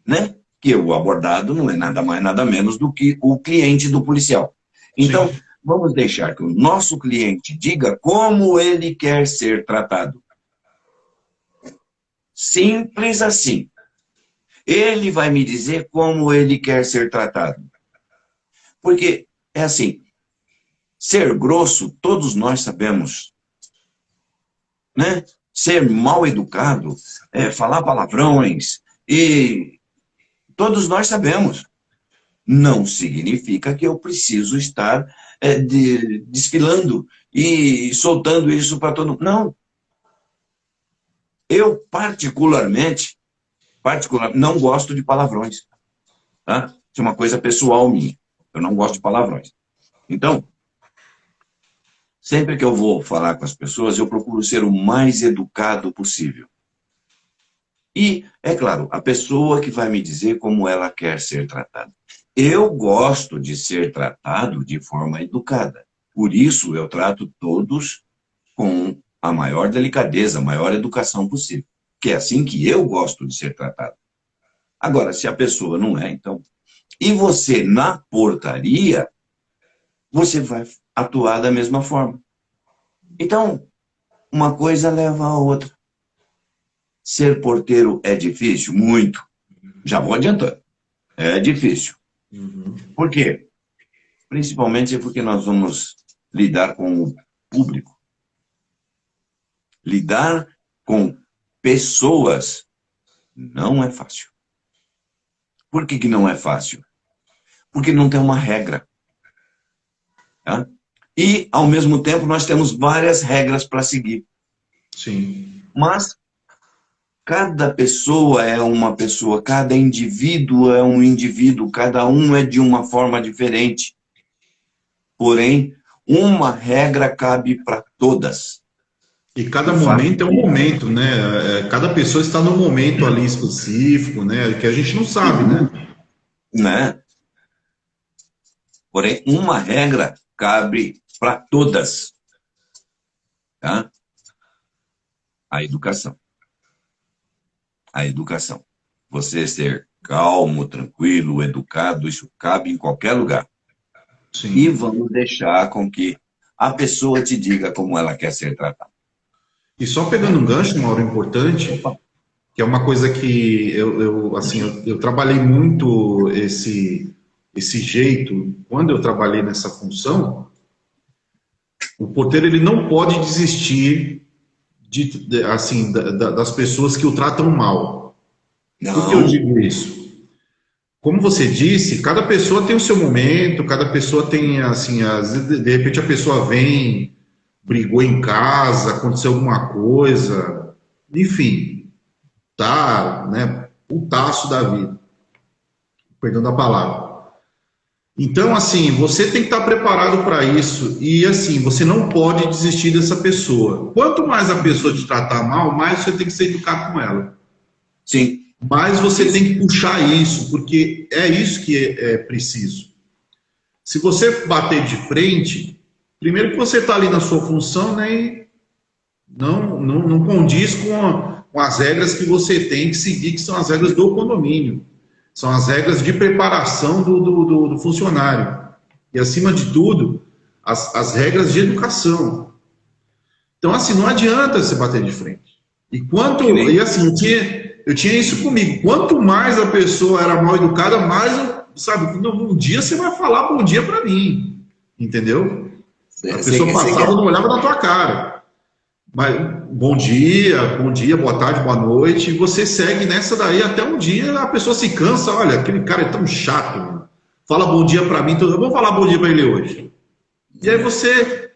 né? Que o abordado não é nada mais, nada menos do que o cliente do policial. Então, Sim. vamos deixar que o nosso cliente diga como ele quer ser tratado. Simples assim. Ele vai me dizer como ele quer ser tratado. Porque é assim, ser grosso, todos nós sabemos, né? Ser mal educado, falar palavrões, e todos nós sabemos. Não significa que eu preciso estar desfilando e soltando isso para todo mundo. Não. Eu, não gosto de palavrões. Tá? Isso é uma coisa pessoal minha. Eu não gosto de palavrões. Então, sempre que eu vou falar com as pessoas, eu procuro ser o mais educado possível. E, é claro, a pessoa que vai me dizer como ela quer ser tratada. Eu gosto de ser tratado de forma educada. Por isso, eu trato todos com a maior delicadeza, a maior educação possível. Que é assim que eu gosto de ser tratado. Agora, se a pessoa não é, então... E você, na portaria, você vai atuar da mesma forma. Então, uma coisa leva a outra. Ser porteiro é difícil? Muito. Já vou adiantando. É difícil. Uhum. Por quê? Principalmente porque nós vamos lidar com o público. Lidar com pessoas não é fácil. Por que que não é fácil? Porque não tem uma regra. Tá? E, ao mesmo tempo, nós temos várias regras para seguir. Sim. Mas cada pessoa é uma pessoa, cada indivíduo é um indivíduo, cada um é de uma forma diferente. Porém, uma regra cabe para todas. E cada O fato momento é um momento, né? Cada pessoa está num momento ali específico, né? Que a gente não sabe, né? né? Porém, uma regra cabe para todas. Tá? A educação. A educação. Você ser calmo, tranquilo, educado, isso cabe em qualquer lugar. E Sim. vamos deixar com que a pessoa te diga como ela quer ser tratada. E só pegando um gancho, uma hora importante, que é uma coisa que eu trabalhei muito esse jeito quando eu trabalhei nessa função. O porteiro ele não pode desistir das pessoas que o tratam mal. Por que eu Não, digo isso? Como você disse, cada pessoa tem o seu momento, cada pessoa tem assim, de repente a pessoa vem, brigou em casa, aconteceu alguma coisa, enfim, tá, né, putaço da vida, perdão da palavra. Então, assim, você tem que estar preparado para isso e, assim, você não pode desistir dessa pessoa. Quanto mais a pessoa te tratar mal, mais você tem que ser educado com ela. sim. Mas você tem que puxar isso, porque é isso que é preciso. Se você bater de frente, primeiro que você está ali na sua função, né, e não condiz com as regras que você tem que seguir, que são as regras do condomínio. São as regras de preparação do funcionário. E, acima de tudo, as regras de educação. Então, assim, não adianta você bater de frente. Que nem... E assim, eu tinha isso comigo. Quanto mais a pessoa era mal educada, mais eu, sabe, um dia você vai falar bom dia para mim, entendeu? A pessoa passava e não olhava na tua cara. Mas bom dia, boa tarde, boa noite, e você segue nessa daí até um dia a pessoa se cansa, olha, aquele cara é tão chato, mano. Fala bom dia para mim, então eu vou falar bom dia para ele hoje. E aí você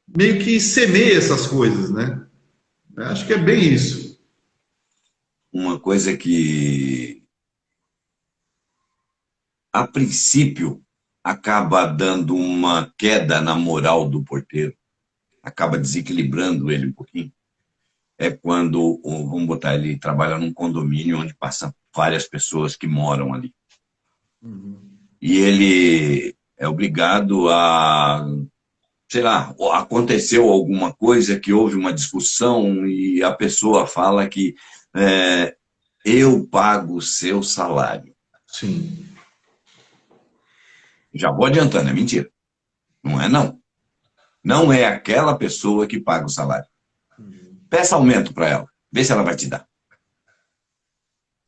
meio que semeia essas coisas, né? Eu acho que é bem isso. Uma coisa que, a princípio, acaba dando uma queda na moral do porteiro, acaba desequilibrando ele um pouquinho, é quando, vamos botar, ele trabalha num condomínio onde passam várias pessoas que moram ali. E ele é obrigado a, sei lá, aconteceu alguma coisa que houve uma discussão e a pessoa fala que eu pago o seu salário. Sim. Já vou adiantando, é mentira. Não é não. Não é aquela pessoa que paga o salário. Peça aumento para ela, vê se ela vai te dar.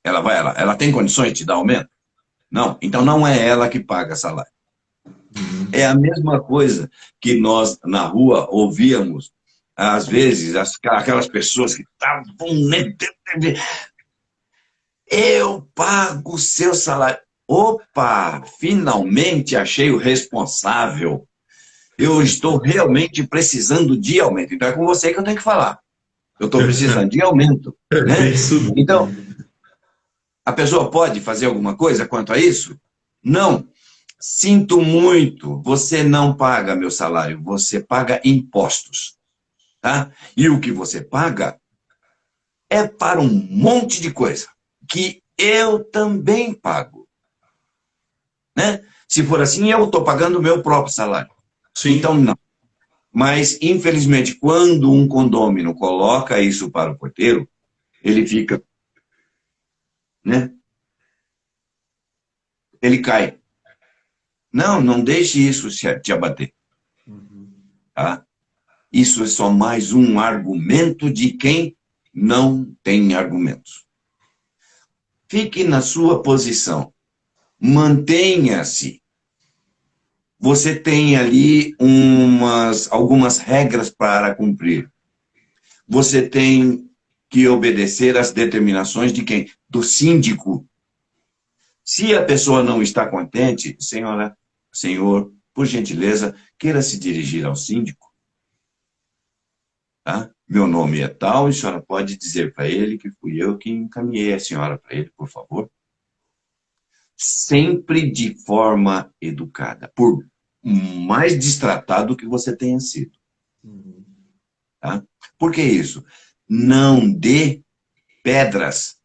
Ela tem condições de te dar aumento? Não, então não é ela que paga salário. É a mesma coisa que nós, na rua, ouvíamos, às vezes, aquelas pessoas que estavam... Eu pago o seu salário. Opa, finalmente achei o responsável. Eu estou realmente precisando de aumento. Então é com você que eu tenho que falar. Eu estou precisando de aumento. Né? Então, a pessoa pode fazer alguma coisa quanto a isso? Não. Sinto muito, você não paga meu salário, você paga impostos. Tá? E o que você paga é para um monte de coisa que eu também pago. Né? Se for assim, eu estou pagando o meu próprio salário. Sim. Então, não. Mas, infelizmente, quando um condômino coloca isso para o porteiro, ele fica... Né? Ele cai. Não, não deixe isso te abater. Tá? Isso é só mais um argumento de quem não tem argumentos. Fique na sua posição. Mantenha-se. Você tem ali algumas regras para cumprir. Você tem que obedecer às determinações de quem? Do síndico. Se a pessoa não está contente, senhora, senhor, por gentileza, queira se dirigir ao síndico. Tá? Meu nome é tal, e a senhora pode dizer para ele que fui eu que encaminhei a senhora para ele, por favor. Sempre de forma educada, por mais destratado que você tenha sido. Tá? Por que isso? Não dê pedras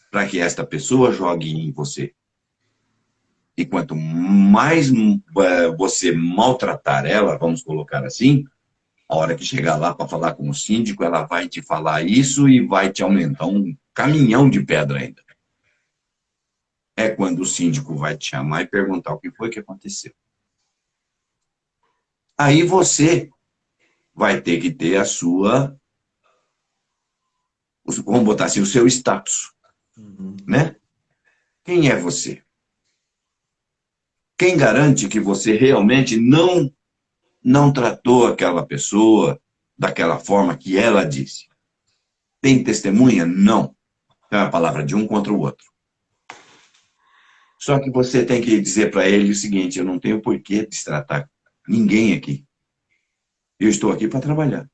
para que esta pessoa jogue em você. E quanto mais você maltratar ela, vamos colocar assim, a hora que chegar lá para falar com o síndico, ela vai te falar isso e vai te aumentar um caminhão de pedra ainda. É quando o síndico vai te chamar e perguntar o que foi que aconteceu. Aí você vai ter que ter a sua, vamos botar assim, o seu status. Né? Quem é você? Quem garante que você realmente não tratou aquela pessoa daquela forma que ela disse? Tem testemunha? Não. É a palavra de um contra o outro. Só que você tem que dizer para ele o seguinte, eu não tenho por que destratar ninguém aqui. Eu estou aqui para trabalhar.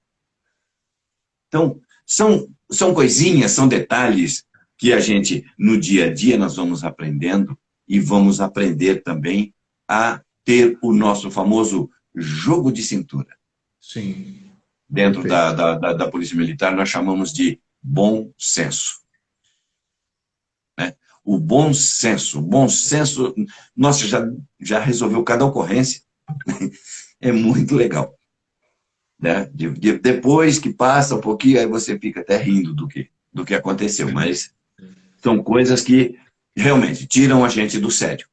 Então, são coisinhas, são detalhes que a gente, no dia a dia, nós vamos aprendendo e vamos aprender também a ter o nosso famoso jogo de cintura. Sim. Dentro da Polícia Militar, nós chamamos de bom senso. Né? O bom senso, nossa, já resolveu cada ocorrência. É muito legal. Né? Depois que passa um pouquinho, aí você fica até rindo do que aconteceu, mas são coisas que realmente tiram a gente do sério.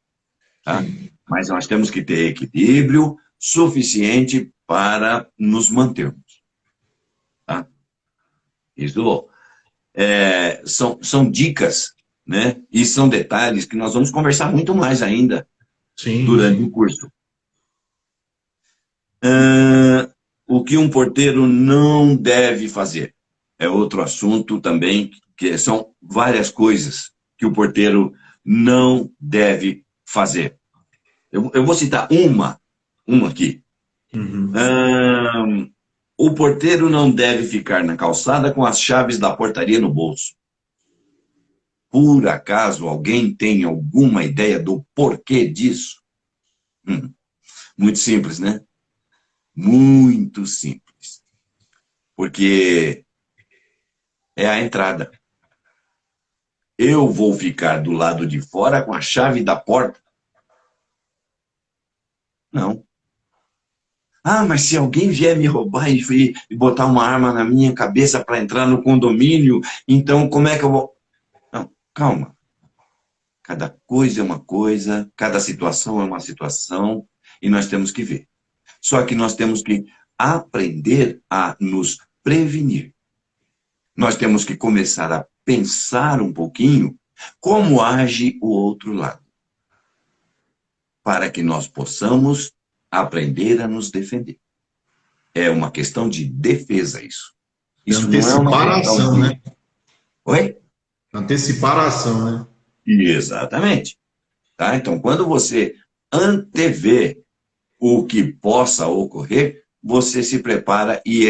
Tá? Mas nós temos que ter equilíbrio suficiente para nos mantermos. Tá? Isso são dicas, né? E são detalhes que nós vamos conversar muito mais ainda durante o curso. O que um porteiro não deve fazer é outro assunto também, que são várias coisas que o porteiro não deve fazer. Eu vou citar uma aqui. O porteiro não deve ficar na calçada com as chaves da portaria no bolso. Por acaso alguém tem alguma ideia do porquê disso? Muito simples, né? Muito simples. Porque é a entrada. Eu vou ficar do lado de fora com a chave da porta? Não. Ah, mas se alguém vier me roubar e botar uma arma na minha cabeça para entrar no condomínio, então como é que eu vou... Não, calma. Cada coisa é uma coisa, cada situação é uma situação, e nós temos que ver. Só que nós temos que aprender a nos prevenir. Nós temos que começar a pensar um pouquinho como age o outro lado, para que nós possamos aprender a nos defender. É uma questão de defesa isso. Isso não é uma questão de... né? Oi? Antecipar a ação, né? Exatamente. Tá? Então, quando você antevê o que possa ocorrer, você se prepara e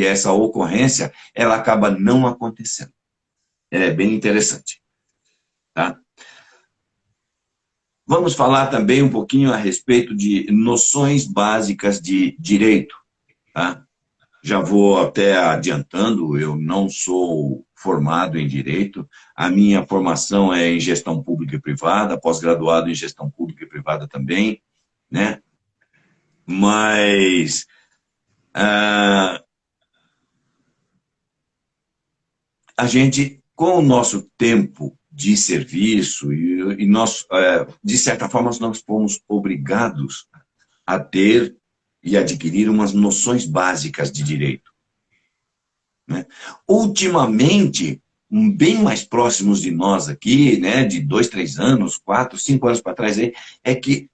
essa ocorrência, ela acaba não acontecendo. É bem interessante. Tá? Vamos falar também um pouquinho a respeito de noções básicas de direito. Tá? Já vou até adiantando, eu não sou formado em direito, a minha formação é em gestão pública e privada, pós-graduado em gestão pública e privada também, né? Mas a gente, com o nosso tempo de serviço, e nós, de certa forma, nós fomos obrigados a ter e adquirir umas noções básicas de direito. Né? Ultimamente, bem mais próximos de nós aqui, né, de 2, 3 anos, 4, 5 anos para trás, é que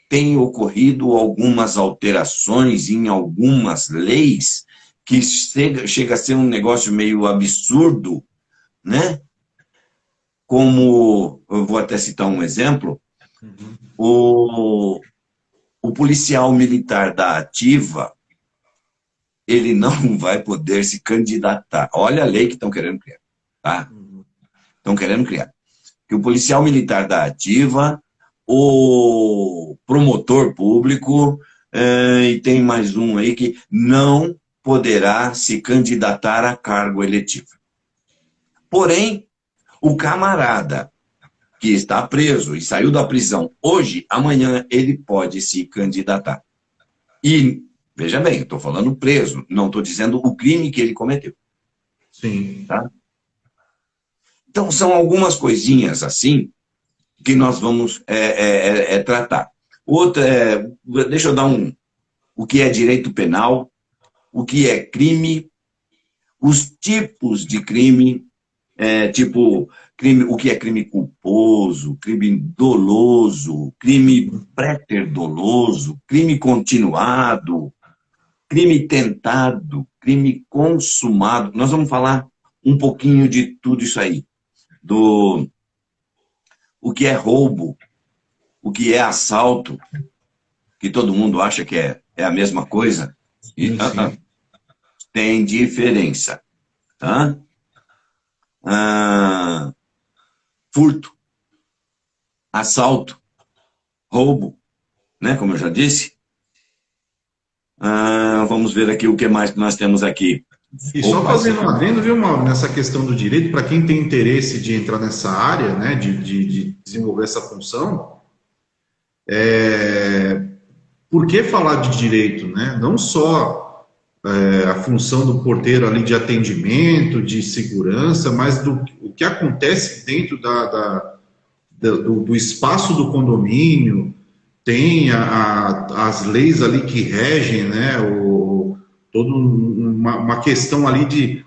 tem ocorrido algumas alterações em algumas leis que chega a ser um negócio meio absurdo, né? Como, eu vou até citar um exemplo, o policial militar da ativa, ele não vai poder se candidatar. Olha a lei que estão querendo criar. Tá? Estão querendo criar. Que o policial militar da ativa, o promotor público, e tem mais um aí que não poderá se candidatar a cargo eletivo. Porém, o camarada que está preso e saiu da prisão hoje, amanhã ele pode se candidatar. E, veja bem, estou falando preso, não estou dizendo o crime que ele cometeu. Sim. Tá? Então, são algumas coisinhas assim que nós vamos tratar. Outra, deixa eu dar o que é direito penal, o que é crime, os tipos de crime, tipo, crime, o que é crime culposo, crime doloso, crime préter-doloso, crime continuado, crime tentado, crime consumado. Nós vamos falar um pouquinho de tudo isso aí. O que é roubo, o que é assalto, que todo mundo acha que é a mesma coisa. Sim, sim. Tem diferença. Tá? Furto, assalto, roubo, né? Como eu já disse. Vamos ver aqui o que mais que nós temos aqui. E só fazendo um adendo, viu, Mauro, nessa questão do direito, para quem tem interesse de entrar nessa área, né, de desenvolver essa função, por que falar de direito, né? Não só a função do porteiro ali de atendimento, de segurança, mas o que acontece dentro do espaço do condomínio, tem as leis ali que regem, né, toda uma questão ali de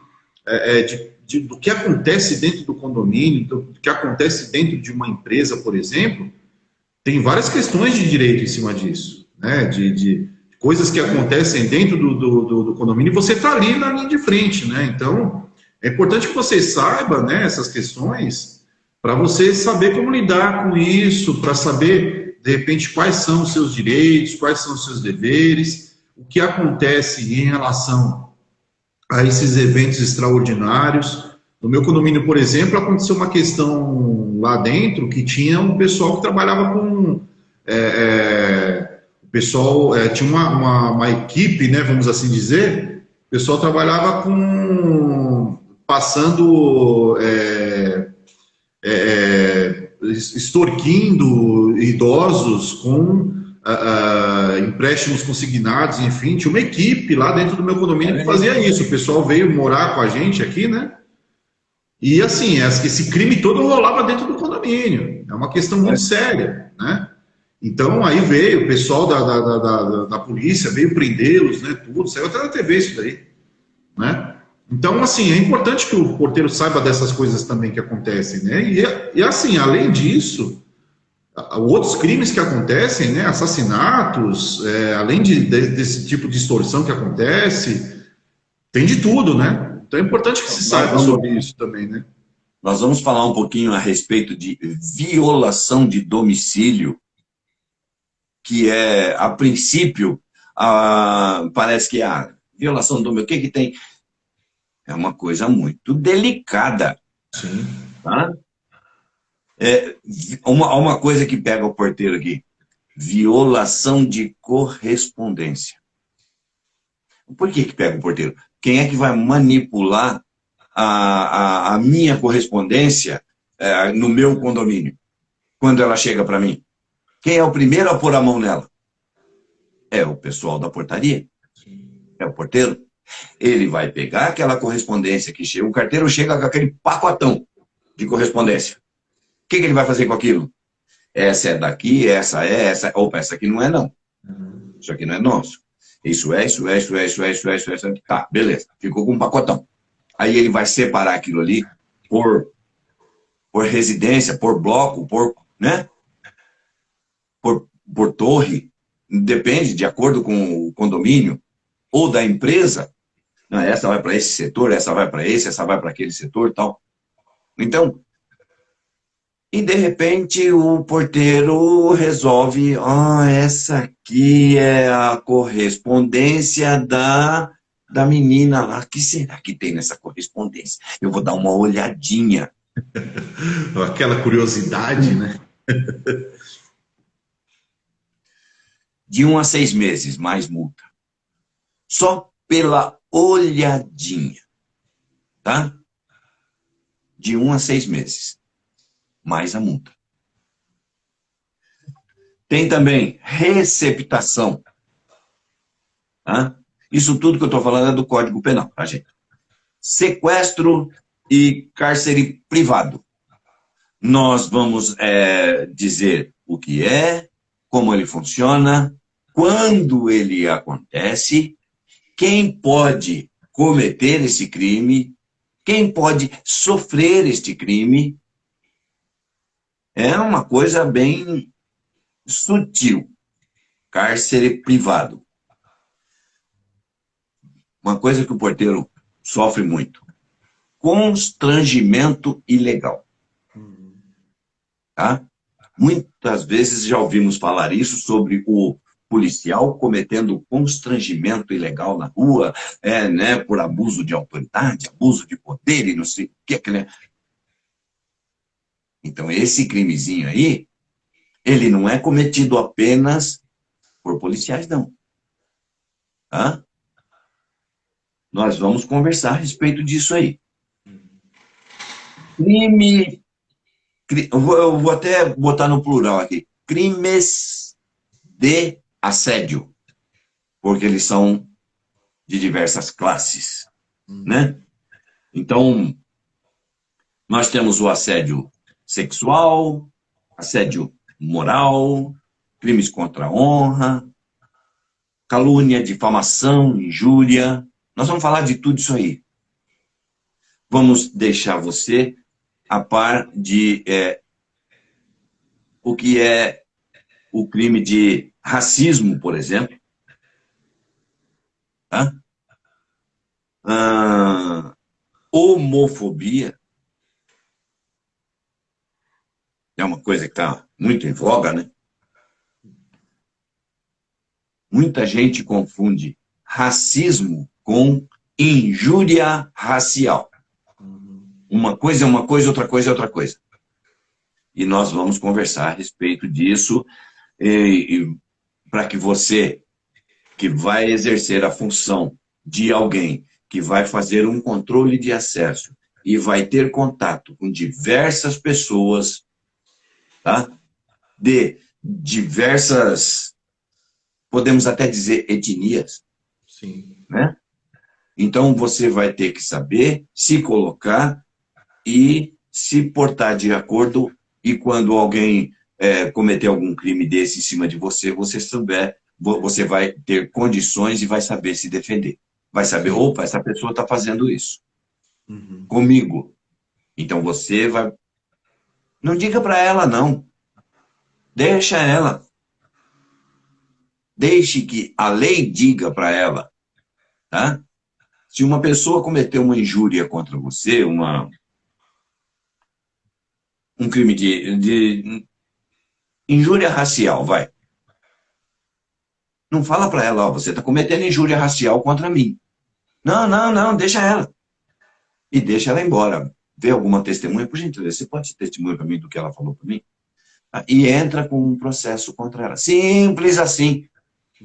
do que acontece dentro do condomínio, do que acontece dentro de uma empresa, por exemplo, tem várias questões de direito em cima disso, né? De coisas que acontecem dentro do condomínio e você está ali na linha de frente, né? Então, é importante que você saiba, né, essas questões para você saber como lidar com isso, para saber, de repente, quais são os seus direitos, quais são os seus deveres, o que acontece em relação a esses eventos extraordinários. No meu condomínio, por exemplo, aconteceu uma questão lá dentro que tinha um pessoal que trabalhava com... o pessoal tinha uma equipe, né, vamos assim dizer, o pessoal trabalhava com... passando... extorquindo idosos com empréstimos consignados, enfim, tinha uma equipe lá dentro do meu condomínio que fazia isso. O pessoal veio morar com a gente aqui, né? E assim, esse crime todo rolava dentro do condomínio. É uma questão muito séria, né? Então aí veio o pessoal da polícia, veio prendê-los, né? Tudo, saiu até na TV isso daí, né? Então, assim, é importante que o porteiro saiba dessas coisas também que acontecem, né? E assim, além disso, outros crimes que acontecem, né? Assassinatos, além desse tipo de extorsão que acontece, tem de tudo, né? Então é importante que se saiba sobre isso também, né? Nós vamos falar um pouquinho a respeito de violação de domicílio, que é, a princípio, parece que a violação do domicílio, o que que tem? É uma coisa muito delicada. Sim. Tá? Uma coisa que pega o porteiro aqui: violação de correspondência. Por que pega o porteiro? Quem é que vai manipular a minha correspondência no meu condomínio, quando ela chega para mim? Quem é o primeiro a pôr a mão nela? É o pessoal da portaria. É o porteiro. Ele vai pegar aquela correspondência que chega. O carteiro chega com aquele pacotão de correspondência. O que ele vai fazer com aquilo? Essa é daqui, essa é, essa... Opa, essa aqui não é, não. Isso aqui não é nosso. Isso é. Tá, beleza. Ficou com um pacotão. Aí ele vai separar aquilo ali por residência, por bloco, né? Por torre. Depende, de acordo com o condomínio ou da empresa. Não, essa vai para esse setor, essa vai para esse, essa vai para aquele setor e tal. Então, e de repente o porteiro resolve, essa aqui é a correspondência da menina lá. O que será que tem nessa correspondência? Eu vou dar uma olhadinha. Aquela curiosidade, né? De 1 a 6 meses, mais multa. Só pela olhadinha, tá? De 1 a 6 meses, mais a multa. Tem também receptação, tá? Isso tudo que eu estou falando é do Código Penal, tá, gente? Sequestro e cárcere privado. Nós vamos dizer o que é, como ele funciona, quando ele acontece, quem pode cometer esse crime, quem pode sofrer este crime. É uma coisa bem sutil. Cárcere privado. Uma coisa que o porteiro sofre muito: constrangimento ilegal. Tá? Muitas vezes já ouvimos falar isso sobre o policial cometendo constrangimento ilegal na rua, né, por abuso de autoridade, abuso de poder e não sei o que, né? Então, esse crimezinho aí, ele não é cometido apenas por policiais, não. Tá? Nós vamos conversar a respeito disso aí. Eu vou até botar no plural aqui: crimes de assédio, porque eles são de diversas classes, né? Então, nós temos o assédio sexual, assédio moral, crimes contra a honra, calúnia, difamação, injúria. Nós vamos falar de tudo isso aí. vamos deixar você a par de o que é o crime de racismo, por exemplo, tá? Homofobia é uma coisa que está muito em voga, né? Muita gente confunde racismo com injúria racial. Uma coisa é uma coisa, outra coisa é outra coisa. E nós vamos conversar a respeito disso para que você, que vai exercer a função de alguém que vai fazer um controle de acesso e vai ter contato com diversas pessoas, tá? De diversas, podemos até dizer, etnias. Sim. Né? Então, você vai ter que saber se colocar e se portar de acordo, e quando alguém cometer algum crime desse em cima de você, você vai ter condições e vai saber se defender. Vai saber, opa, essa pessoa está fazendo isso comigo. Então, você vai... Não diga para ela, não. Deixa ela. Deixe que a lei diga para ela. Tá? Se uma pessoa cometeu uma injúria contra você, um crime de injúria racial, vai. Não fala para ela, ó, você está cometendo injúria racial contra mim. Não, não, não, deixa ela. E deixa ela embora. Vê alguma testemunha, por gentileza, você pode ser testemunha para mim do que ela falou para mim? E entra com um processo contra ela. Simples assim.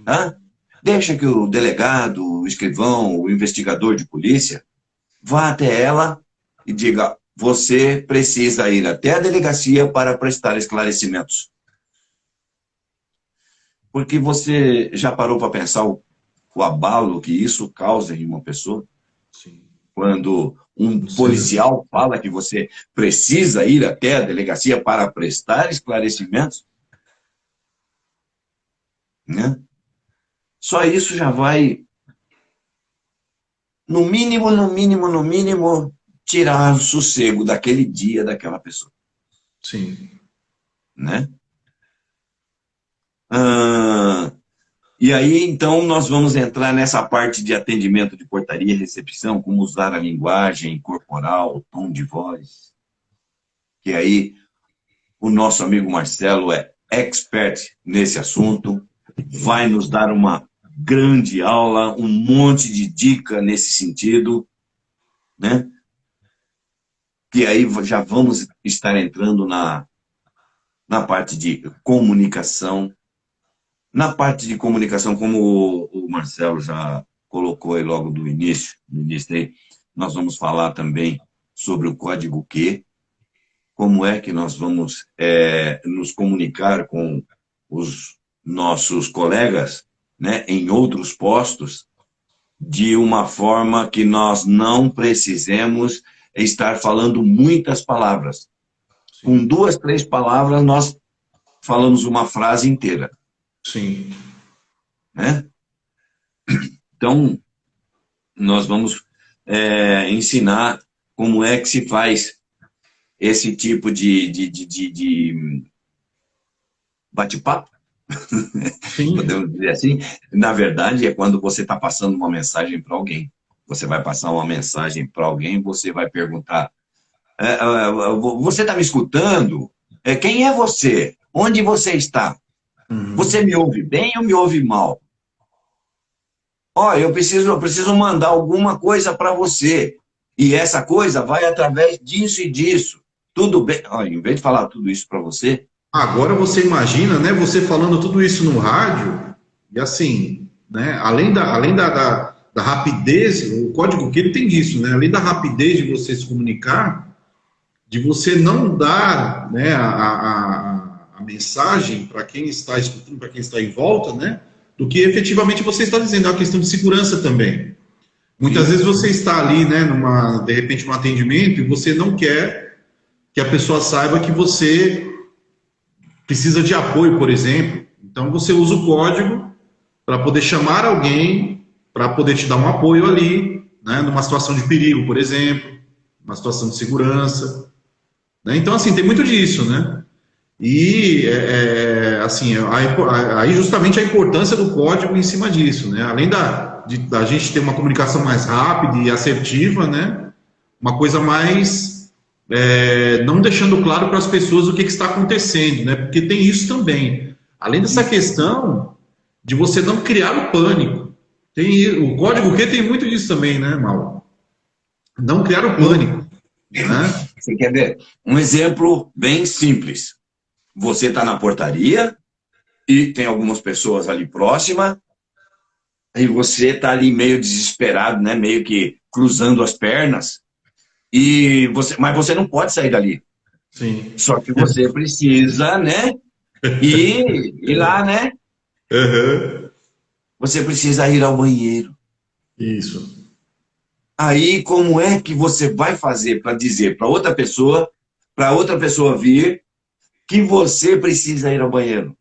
Tá? Deixa que o delegado, o escrivão, o investigador de polícia vá até ela e diga, você precisa ir até a delegacia para prestar esclarecimentos. Porque você já parou para pensar o abalo que isso causa em uma pessoa? Sim. Quando um policial fala que você precisa ir até a delegacia para prestar esclarecimentos, né? Só isso já vai, no mínimo, no mínimo, no mínimo, tirar o sossego daquele dia daquela pessoa. Sim. Né? E aí, então, nós vamos entrar nessa parte de atendimento de portaria e recepção, como usar a linguagem corporal, o tom de voz. Que aí, o nosso amigo Marcelo é expert nesse assunto, vai nos dar uma grande aula, um monte de dica nesse sentido, né? Que aí já vamos estar entrando na parte de comunicação. Na parte de comunicação, como o Marcelo já colocou aí logo no início aí, nós vamos falar também sobre o código Q, como é que nós vamos nos comunicar com os nossos colegas, né, em outros postos, de uma forma que nós não precisemos estar falando muitas palavras. Sim. Com 2, 3 palavras, nós falamos uma frase inteira. Sim. Né? Então, nós vamos ensinar como é que se faz esse tipo de bate-papo, podemos dizer assim. Na verdade, é quando você está passando uma mensagem para alguém. Você vai passar uma mensagem para alguém, você vai perguntar, você está me escutando? Quem é você? Onde você está? Você me ouve bem ou me ouve mal? Eu preciso mandar alguma coisa para você. E essa coisa vai através disso e disso. Tudo bem? Em vez de falar tudo isso para você... Agora você imagina, né, você falando tudo isso no rádio, e assim, né, além da rapidez, o código que ele tem disso, né, além da rapidez de você se comunicar, de você não dar, né, a mensagem para quem está escutando, para quem está em volta, né, do que efetivamente você está dizendo. É uma questão de segurança também. Muitas vezes você está ali, né, de repente, num atendimento, e você não quer que a pessoa saiba que você precisa de apoio, por exemplo. Então você usa o código para poder chamar alguém, para poder te dar um apoio ali, né, numa situação de perigo, por exemplo. uma situação de segurança, né? Então, assim, tem muito disso, né? E, assim, aí justamente a importância do código em cima disso, né? Além da gente ter uma comunicação mais rápida e assertiva, né? Uma coisa mais, não deixando claro para as pessoas o que está acontecendo, né? Porque tem isso também. Além dessa questão de você não criar o pânico. O código Q tem muito disso também, né, Mauro? Não criar o pânico, né? Você quer ver? Um exemplo bem simples. Você está na portaria e tem algumas pessoas ali próxima e você está ali meio desesperado, né? Meio que cruzando as pernas mas você não pode sair dali. Sim. Só que você precisa, né? Ir lá, né? Uhum. Você precisa ir ao banheiro. Isso. Aí, como é que você vai fazer para dizer para outra pessoa vir que você precisa ir ao banheiro?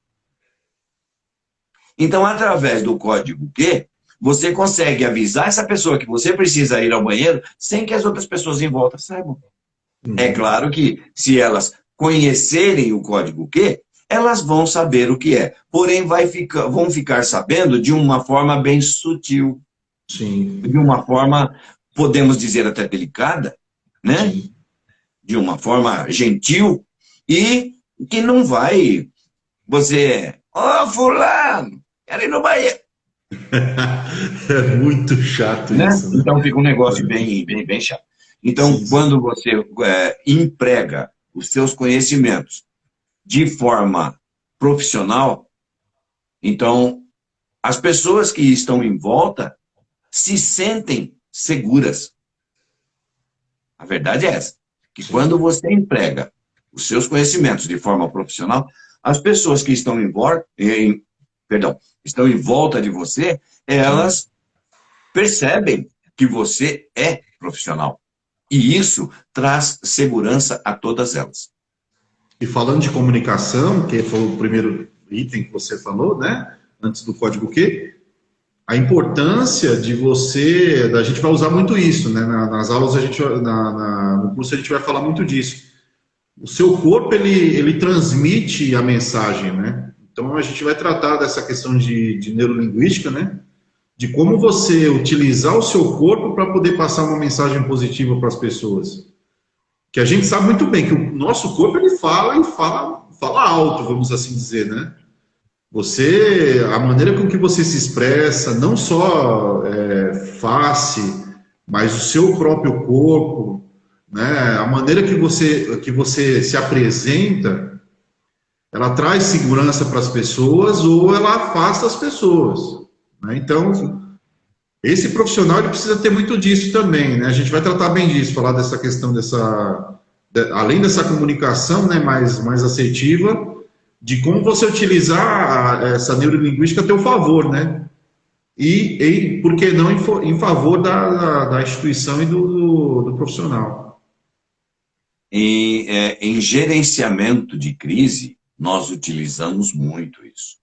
Então, através do código Q, você consegue avisar essa pessoa que você precisa ir ao banheiro sem que as outras pessoas em volta saibam. É claro que, se elas conhecerem o código Q, elas vão saber o que é. Porém, vão ficar sabendo de uma forma bem sutil. Sim. De uma forma, podemos dizer até delicada, né? Sim. De uma forma gentil e que não vai fulano, quero ir no banheiro. É muito chato Né? isso, né? Então fica um negócio bem chato. Então, Sim, sim. quando você emprega os seus conhecimentos de forma profissional, então as pessoas que estão em volta se sentem seguras. A verdade é essa, que Sim. quando você emprega os seus conhecimentos de forma profissional, as pessoas que estão estão em volta de você, Sim. elas percebem que você é profissional. E isso traz segurança a todas elas. E falando de comunicação, que foi o primeiro item que você falou, né? Antes do código Q, a importância de a gente vai usar muito isso, né? Nas aulas no curso a gente vai falar muito disso. O seu corpo ele transmite a mensagem, né? Então a gente vai tratar dessa questão de neurolinguística, né? De como você utilizar o seu corpo para poder passar uma mensagem positiva para as pessoas. Que a gente sabe muito bem que o nosso corpo ele fala e fala alto, vamos assim dizer, né? A maneira com que você se expressa, não só face, mas o seu próprio corpo, né? A maneira que você se apresenta, ela traz segurança para as pessoas ou ela afasta as pessoas, né? Então, esse profissional ele precisa ter muito disso também, né? A gente vai tratar bem disso, falar dessa questão além dessa comunicação, né, mais assertiva, de como você utilizar essa neurolinguística a teu favor, né? E por que não, em favor da instituição e do profissional. Em gerenciamento de crise, nós utilizamos muito isso.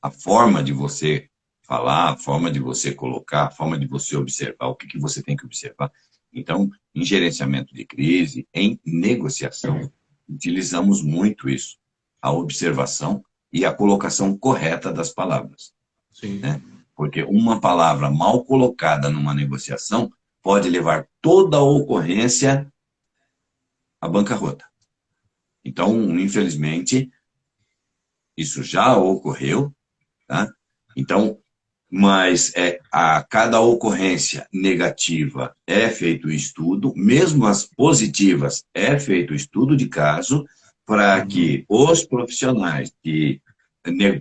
A forma de você falar, a forma de você colocar, a forma de você observar, o que você tem que observar. Então, em gerenciamento de crise, em negociação, utilizamos muito isso. A observação e a colocação correta das palavras. Sim. Né? Porque uma palavra mal colocada numa negociação pode levar toda a ocorrência à bancarrota. Então, infelizmente, isso já ocorreu, tá? Então, mas a cada ocorrência negativa é feito estudo, mesmo as positivas é feito estudo de caso, para que os profissionais,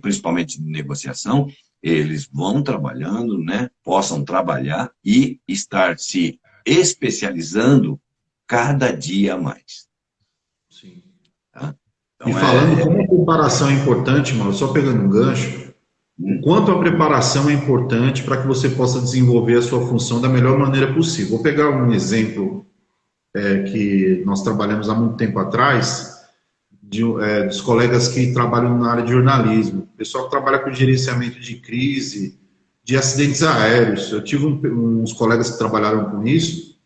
principalmente de negociação, eles vão trabalhando, né, possam trabalhar e estar se especializando cada dia mais. Sim. Tá? E Então, falando como a preparação é importante, mano, só pegando um gancho, o quanto a preparação é importante para que você possa desenvolver a sua função da melhor maneira possível. Vou pegar um exemplo que nós trabalhamos há muito tempo atrás, dos colegas que trabalham na área de jornalismo. O pessoal que trabalha com gerenciamento de crise, de acidentes aéreos. Eu tive uns colegas que trabalharam com isso,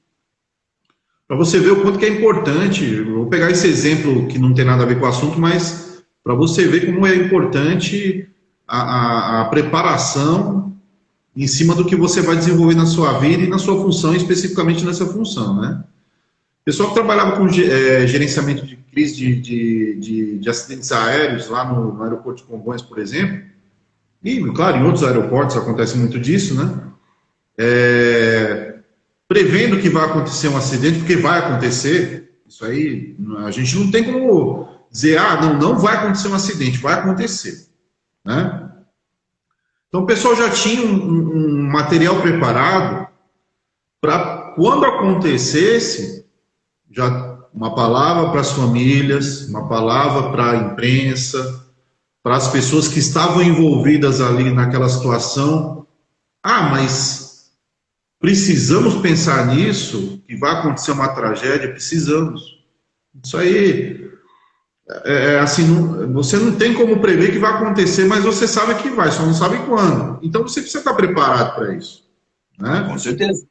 para você ver o quanto que é importante. Eu vou pegar esse exemplo que não tem nada a ver com o assunto, mas para você ver como é importante a preparação em cima do que você vai desenvolver na sua vida e na sua função, especificamente nessa função, né? O pessoal que trabalhava com gerenciamento de crise de acidentes aéreos lá no aeroporto de Congonhas, por exemplo, e, claro, em outros aeroportos acontece muito disso, né? Prevendo que vai acontecer um acidente, porque vai acontecer, isso aí a gente não tem como dizer, não vai acontecer um acidente, vai acontecer, né? Então o pessoal já tinha um material preparado para quando acontecesse, já uma palavra para as famílias, uma palavra para a imprensa, para as pessoas que estavam envolvidas ali naquela situação. Mas precisamos pensar nisso, que vai acontecer uma tragédia, precisamos. Isso aí, assim, você não tem como prever que vai acontecer, mas você sabe que vai, só não sabe quando. Então você precisa estar preparado para isso, né? Com certeza.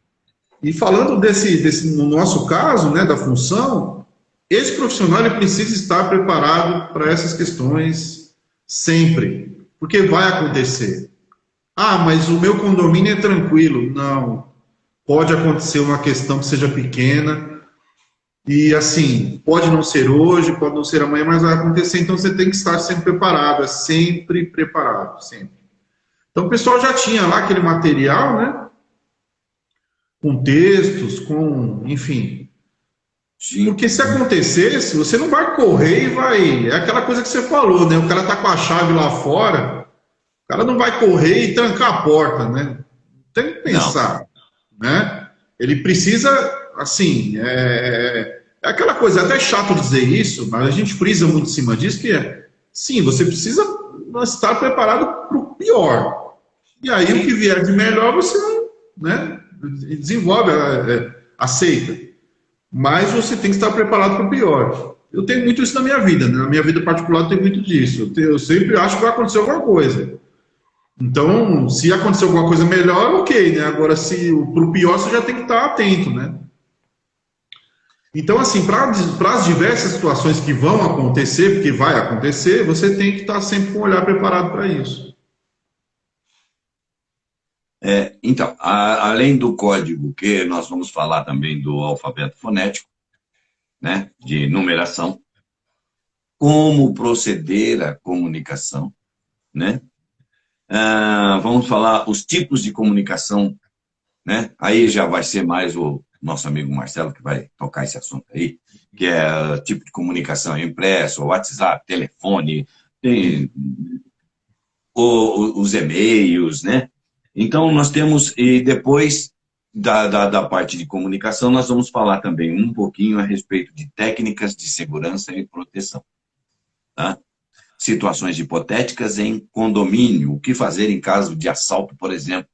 E falando no nosso caso, né, da função, esse profissional ele precisa estar preparado para essas questões sempre, porque vai acontecer. Mas o meu condomínio é tranquilo. Não. Pode acontecer uma questão que seja pequena, e assim, pode não ser hoje, pode não ser amanhã, mas vai acontecer, então você tem que estar sempre preparado, sempre preparado, sempre. Então o pessoal já tinha lá aquele material, né? Com textos, enfim. Sim. Porque se acontecesse, você não vai correr e vai... É aquela coisa que você falou, né? O cara tá com a chave lá fora, o cara não vai correr e trancar a porta, né? Tem que pensar, né? Ele precisa, assim, é aquela coisa, até chato dizer isso, mas a gente frisa muito em cima disso, sim, você precisa estar preparado para o pior. E aí o que vier de melhor, você não, né, desenvolve, aceita. Mas você tem que estar preparado para o pior. Eu tenho muito isso na minha vida, né? Na minha vida particular eu tenho muito disso. Eu sempre acho que vai acontecer alguma coisa. Então, se acontecer alguma coisa melhor, ok, né? Agora, se para o pior, você já tem que estar atento, né? Então, assim, para as diversas situações que vão acontecer, porque vai acontecer, você tem que estar sempre com o olhar preparado para isso. Então, além do código, que nós vamos falar também do alfabeto fonético, né, de numeração, como proceder a comunicação, né? Vamos falar os tipos de comunicação, né? Aí já vai ser mais o nosso amigo Marcelo que vai tocar esse assunto aí, que é tipo de comunicação impresso, WhatsApp, telefone, tem os e-mails, né? Então, nós temos, e depois da parte de comunicação, nós vamos falar também um pouquinho a respeito de técnicas de segurança e proteção, tá? Situações hipotéticas em condomínio, o que fazer em caso de assalto, por exemplo,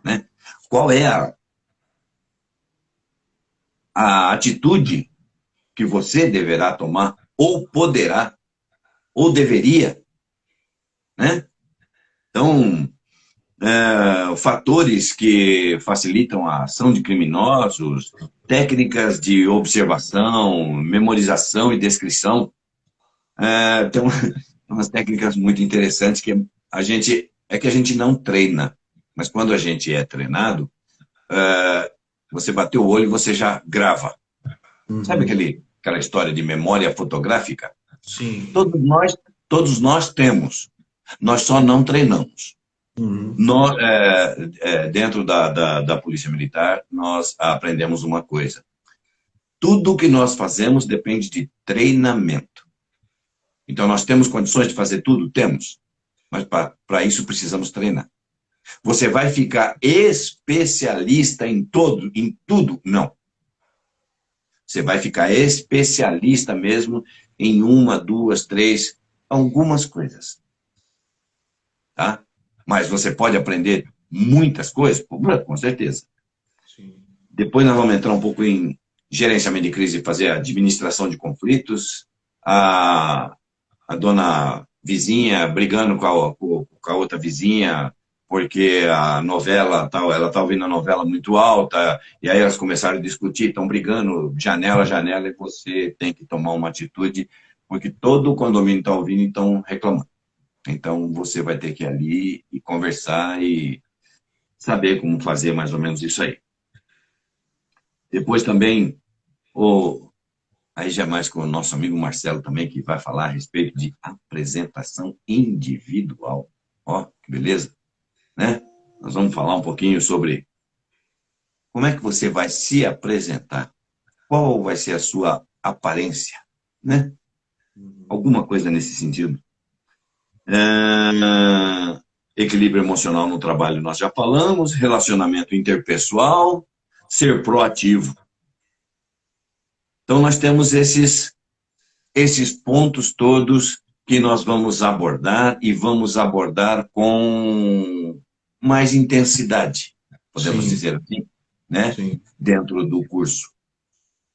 né? Qual é a atitude que você deverá tomar, ou poderá, ou deveria, né? Então, fatores que facilitam a ação de criminosos, técnicas de observação, memorização e descrição. Tem umas técnicas muito interessantes que a gente não treina, mas quando a gente é treinado, você bateu o olho e você já grava. Uhum. Sabe aquela história de memória fotográfica? Sim. Todos nós temos, nós só não treinamos. Uhum. Dentro da Polícia Militar, nós aprendemos uma coisa. Tudo que nós fazemos depende de treinamento. Então, nós temos condições de fazer tudo? Temos. Mas para isso precisamos treinar. Você vai ficar especialista em tudo? Não. Você vai ficar especialista mesmo em 1, 2, 3, algumas coisas. Tá? Mas você pode aprender muitas coisas? Com certeza. Sim. Depois nós vamos entrar um pouco em gerenciamento de crise e fazer a administração de conflitos. A dona vizinha brigando com a outra vizinha, porque a novela, tal, ela está ouvindo a novela muito alta, e aí elas começaram a discutir, estão brigando, janela a janela, e você tem que tomar uma atitude, porque todo o condomínio está ouvindo e estão reclamando. Então, você vai ter que ir ali e conversar e saber como fazer mais ou menos isso aí. Depois também, aí já mais com o nosso amigo Marcelo também, que vai falar a respeito de apresentação individual. Ó, que beleza, né? Nós vamos falar um pouquinho sobre como é que você vai se apresentar, qual vai ser a sua aparência, né? Alguma coisa nesse sentido. Equilíbrio emocional no trabalho nós já falamos, relacionamento interpessoal, ser proativo. Então nós temos esses pontos todos que nós vamos abordar e vamos abordar com mais intensidade, podemos dizer assim, né? Sim. Dentro do curso.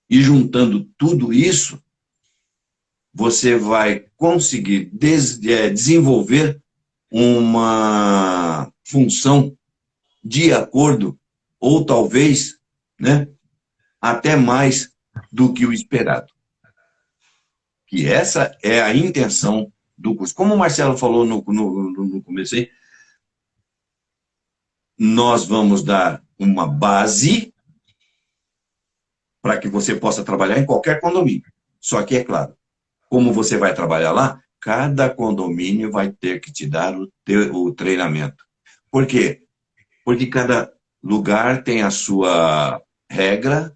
E juntando tudo isso, você vai conseguir desenvolver uma função de acordo, ou talvez, né, até mais do que o esperado. Que essa é a intenção do curso. Como o Marcelo falou no começo aí, nós vamos dar uma base para que você possa trabalhar em qualquer condomínio. Só que, é claro, como você vai trabalhar lá, cada condomínio vai ter que te dar o treinamento. Por quê? Porque cada lugar tem a sua regra,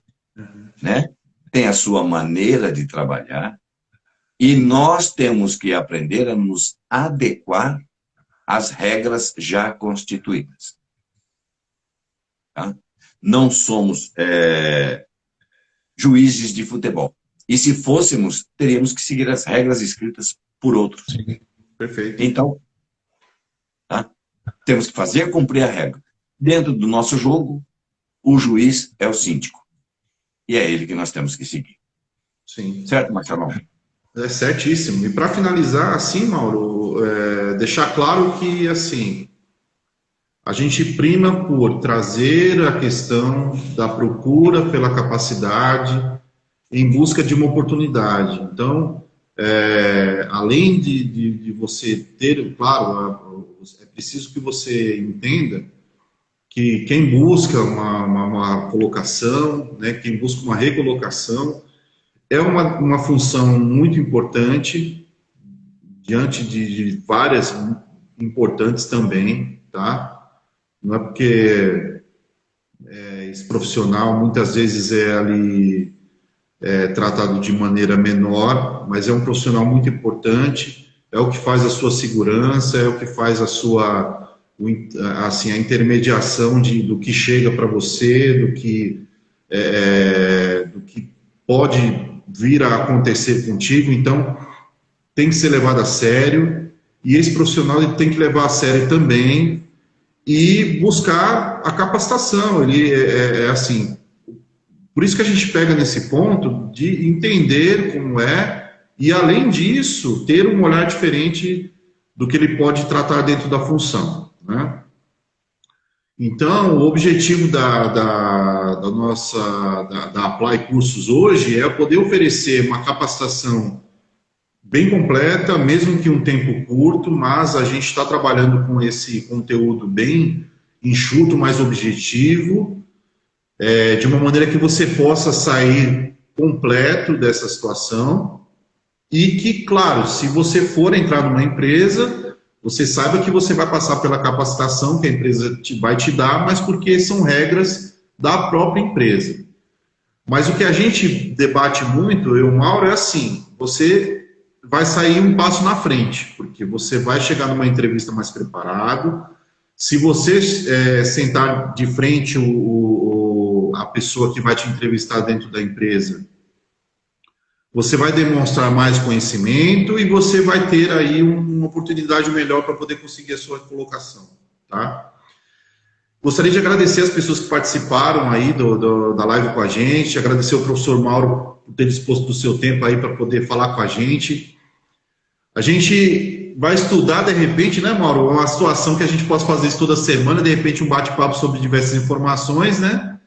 né? Tem a sua maneira de trabalhar, e nós temos que aprender a nos adequar às regras já constituídas. Tá? Não somos juízes de futebol. E se fôssemos, teríamos que seguir as regras escritas por outros. Sim, perfeito. Então, tá? Temos que fazer cumprir a regra. Dentro do nosso jogo, o juiz é o síndico. E é ele que nós temos que seguir. Sim. Certo, Marcelão? É certíssimo. E para finalizar, assim, Mauro, deixar claro que, assim, a gente prima por trazer a questão da procura pela capacidade em busca de uma oportunidade. Então, além de você ter, claro, é preciso que você entenda que quem busca uma colocação, né, quem busca uma recolocação, é uma função muito importante, diante de várias importantes também, tá? Não é porque esse profissional muitas vezes é ali tratado de maneira menor, mas é um profissional muito importante, é o que faz a sua segurança, é o que faz a sua, assim, a intermediação do que chega para você, do que pode vir a acontecer contigo. Então tem que ser levado a sério, e esse profissional ele tem que levar a sério também e buscar a capacitação. Ele assim, por isso que a gente pega nesse ponto de entender como e além disso ter um olhar diferente do que ele pode tratar dentro da função, né? Então, o objetivo da Apply Cursos hoje é poder oferecer uma capacitação bem completa, mesmo que um tempo curto, mas a gente está trabalhando com esse conteúdo bem enxuto, mais objetivo, de uma maneira que você possa sair completo dessa situação e que, claro, se você for entrar numa empresa, você saiba que você vai passar pela capacitação que a empresa vai te dar, mas porque são regras da própria empresa. Mas o que a gente debate muito, eu e o Mauro, é assim, você vai sair um passo na frente, porque você vai chegar numa entrevista mais preparado. Se você sentar de frente a pessoa que vai te entrevistar dentro da empresa, você vai demonstrar mais conhecimento e você vai ter aí uma oportunidade melhor para poder conseguir a sua colocação, tá? Gostaria de agradecer as pessoas que participaram aí da live com a gente, agradecer ao professor Mauro por ter disposto do seu tempo aí para poder falar com a gente. A gente vai estudar, de repente, né, Mauro, uma situação que a gente possa fazer isso toda semana, de repente um bate-papo sobre diversas informações, né?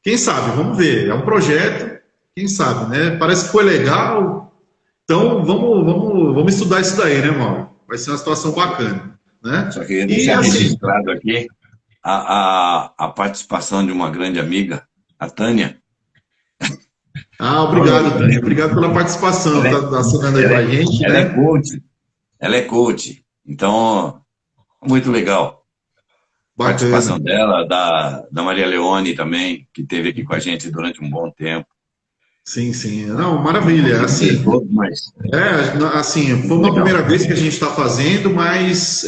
Quem sabe, vamos ver. É um projeto, quem sabe, né? Parece que foi legal, então vamos estudar isso daí, né, Mauro? Vai ser uma situação bacana, né? Só queria E deixar assim, registrado aqui a participação de uma grande amiga, a Tânia. obrigado, Tânia, obrigado pela participação, Ela é, tá assinando aí ela com a é, gente, ela é né? coach, ela é coach. Então, muito legal. A participação Bacana. dela, da Maria Leone também, que esteve aqui com a gente durante um bom tempo. Sim, sim. Não, Não maravilha. pude ver Assim, todos, mas assim, foi muito uma legal. primeira vez que a gente está fazendo, mas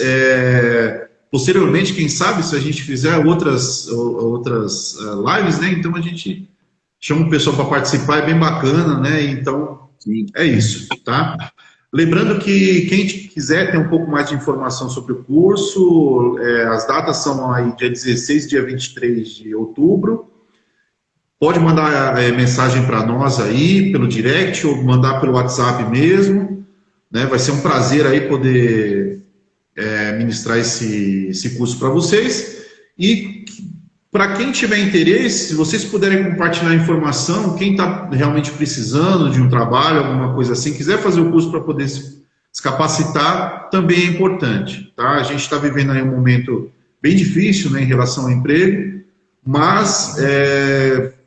posteriormente, quem sabe, se a gente fizer outras lives, né? Então a gente chama o pessoal para participar, é bem bacana, né? Então Sim. é isso, tá? Lembrando que quem quiser ter um pouco mais de informação sobre o curso, as datas são aí dia 16 e dia 23 de outubro. Pode mandar mensagem para nós aí, pelo direct, ou mandar pelo WhatsApp mesmo, né? Vai ser um prazer aí poder ministrar esse curso para vocês. E para quem tiver interesse, se vocês puderem compartilhar informação, quem está realmente precisando de um trabalho, alguma coisa assim, quiser fazer o curso para poder se capacitar, também é importante, tá? A gente está vivendo aí um momento bem difícil, né, em relação ao emprego, mas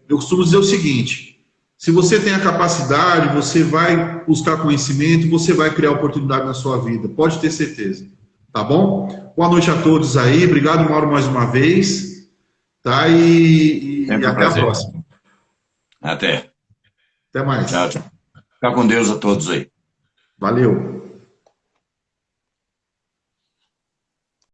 eu costumo dizer o seguinte: se você tem a capacidade, você vai buscar conhecimento, você vai criar oportunidade na sua vida, pode ter certeza, tá bom? Boa noite a todos aí, obrigado, Mauro, mais uma vez, tá? E Sempre um até a prazer. próxima. Até. Até mais. Tchau, tchau. Fica com Deus a todos aí. Valeu.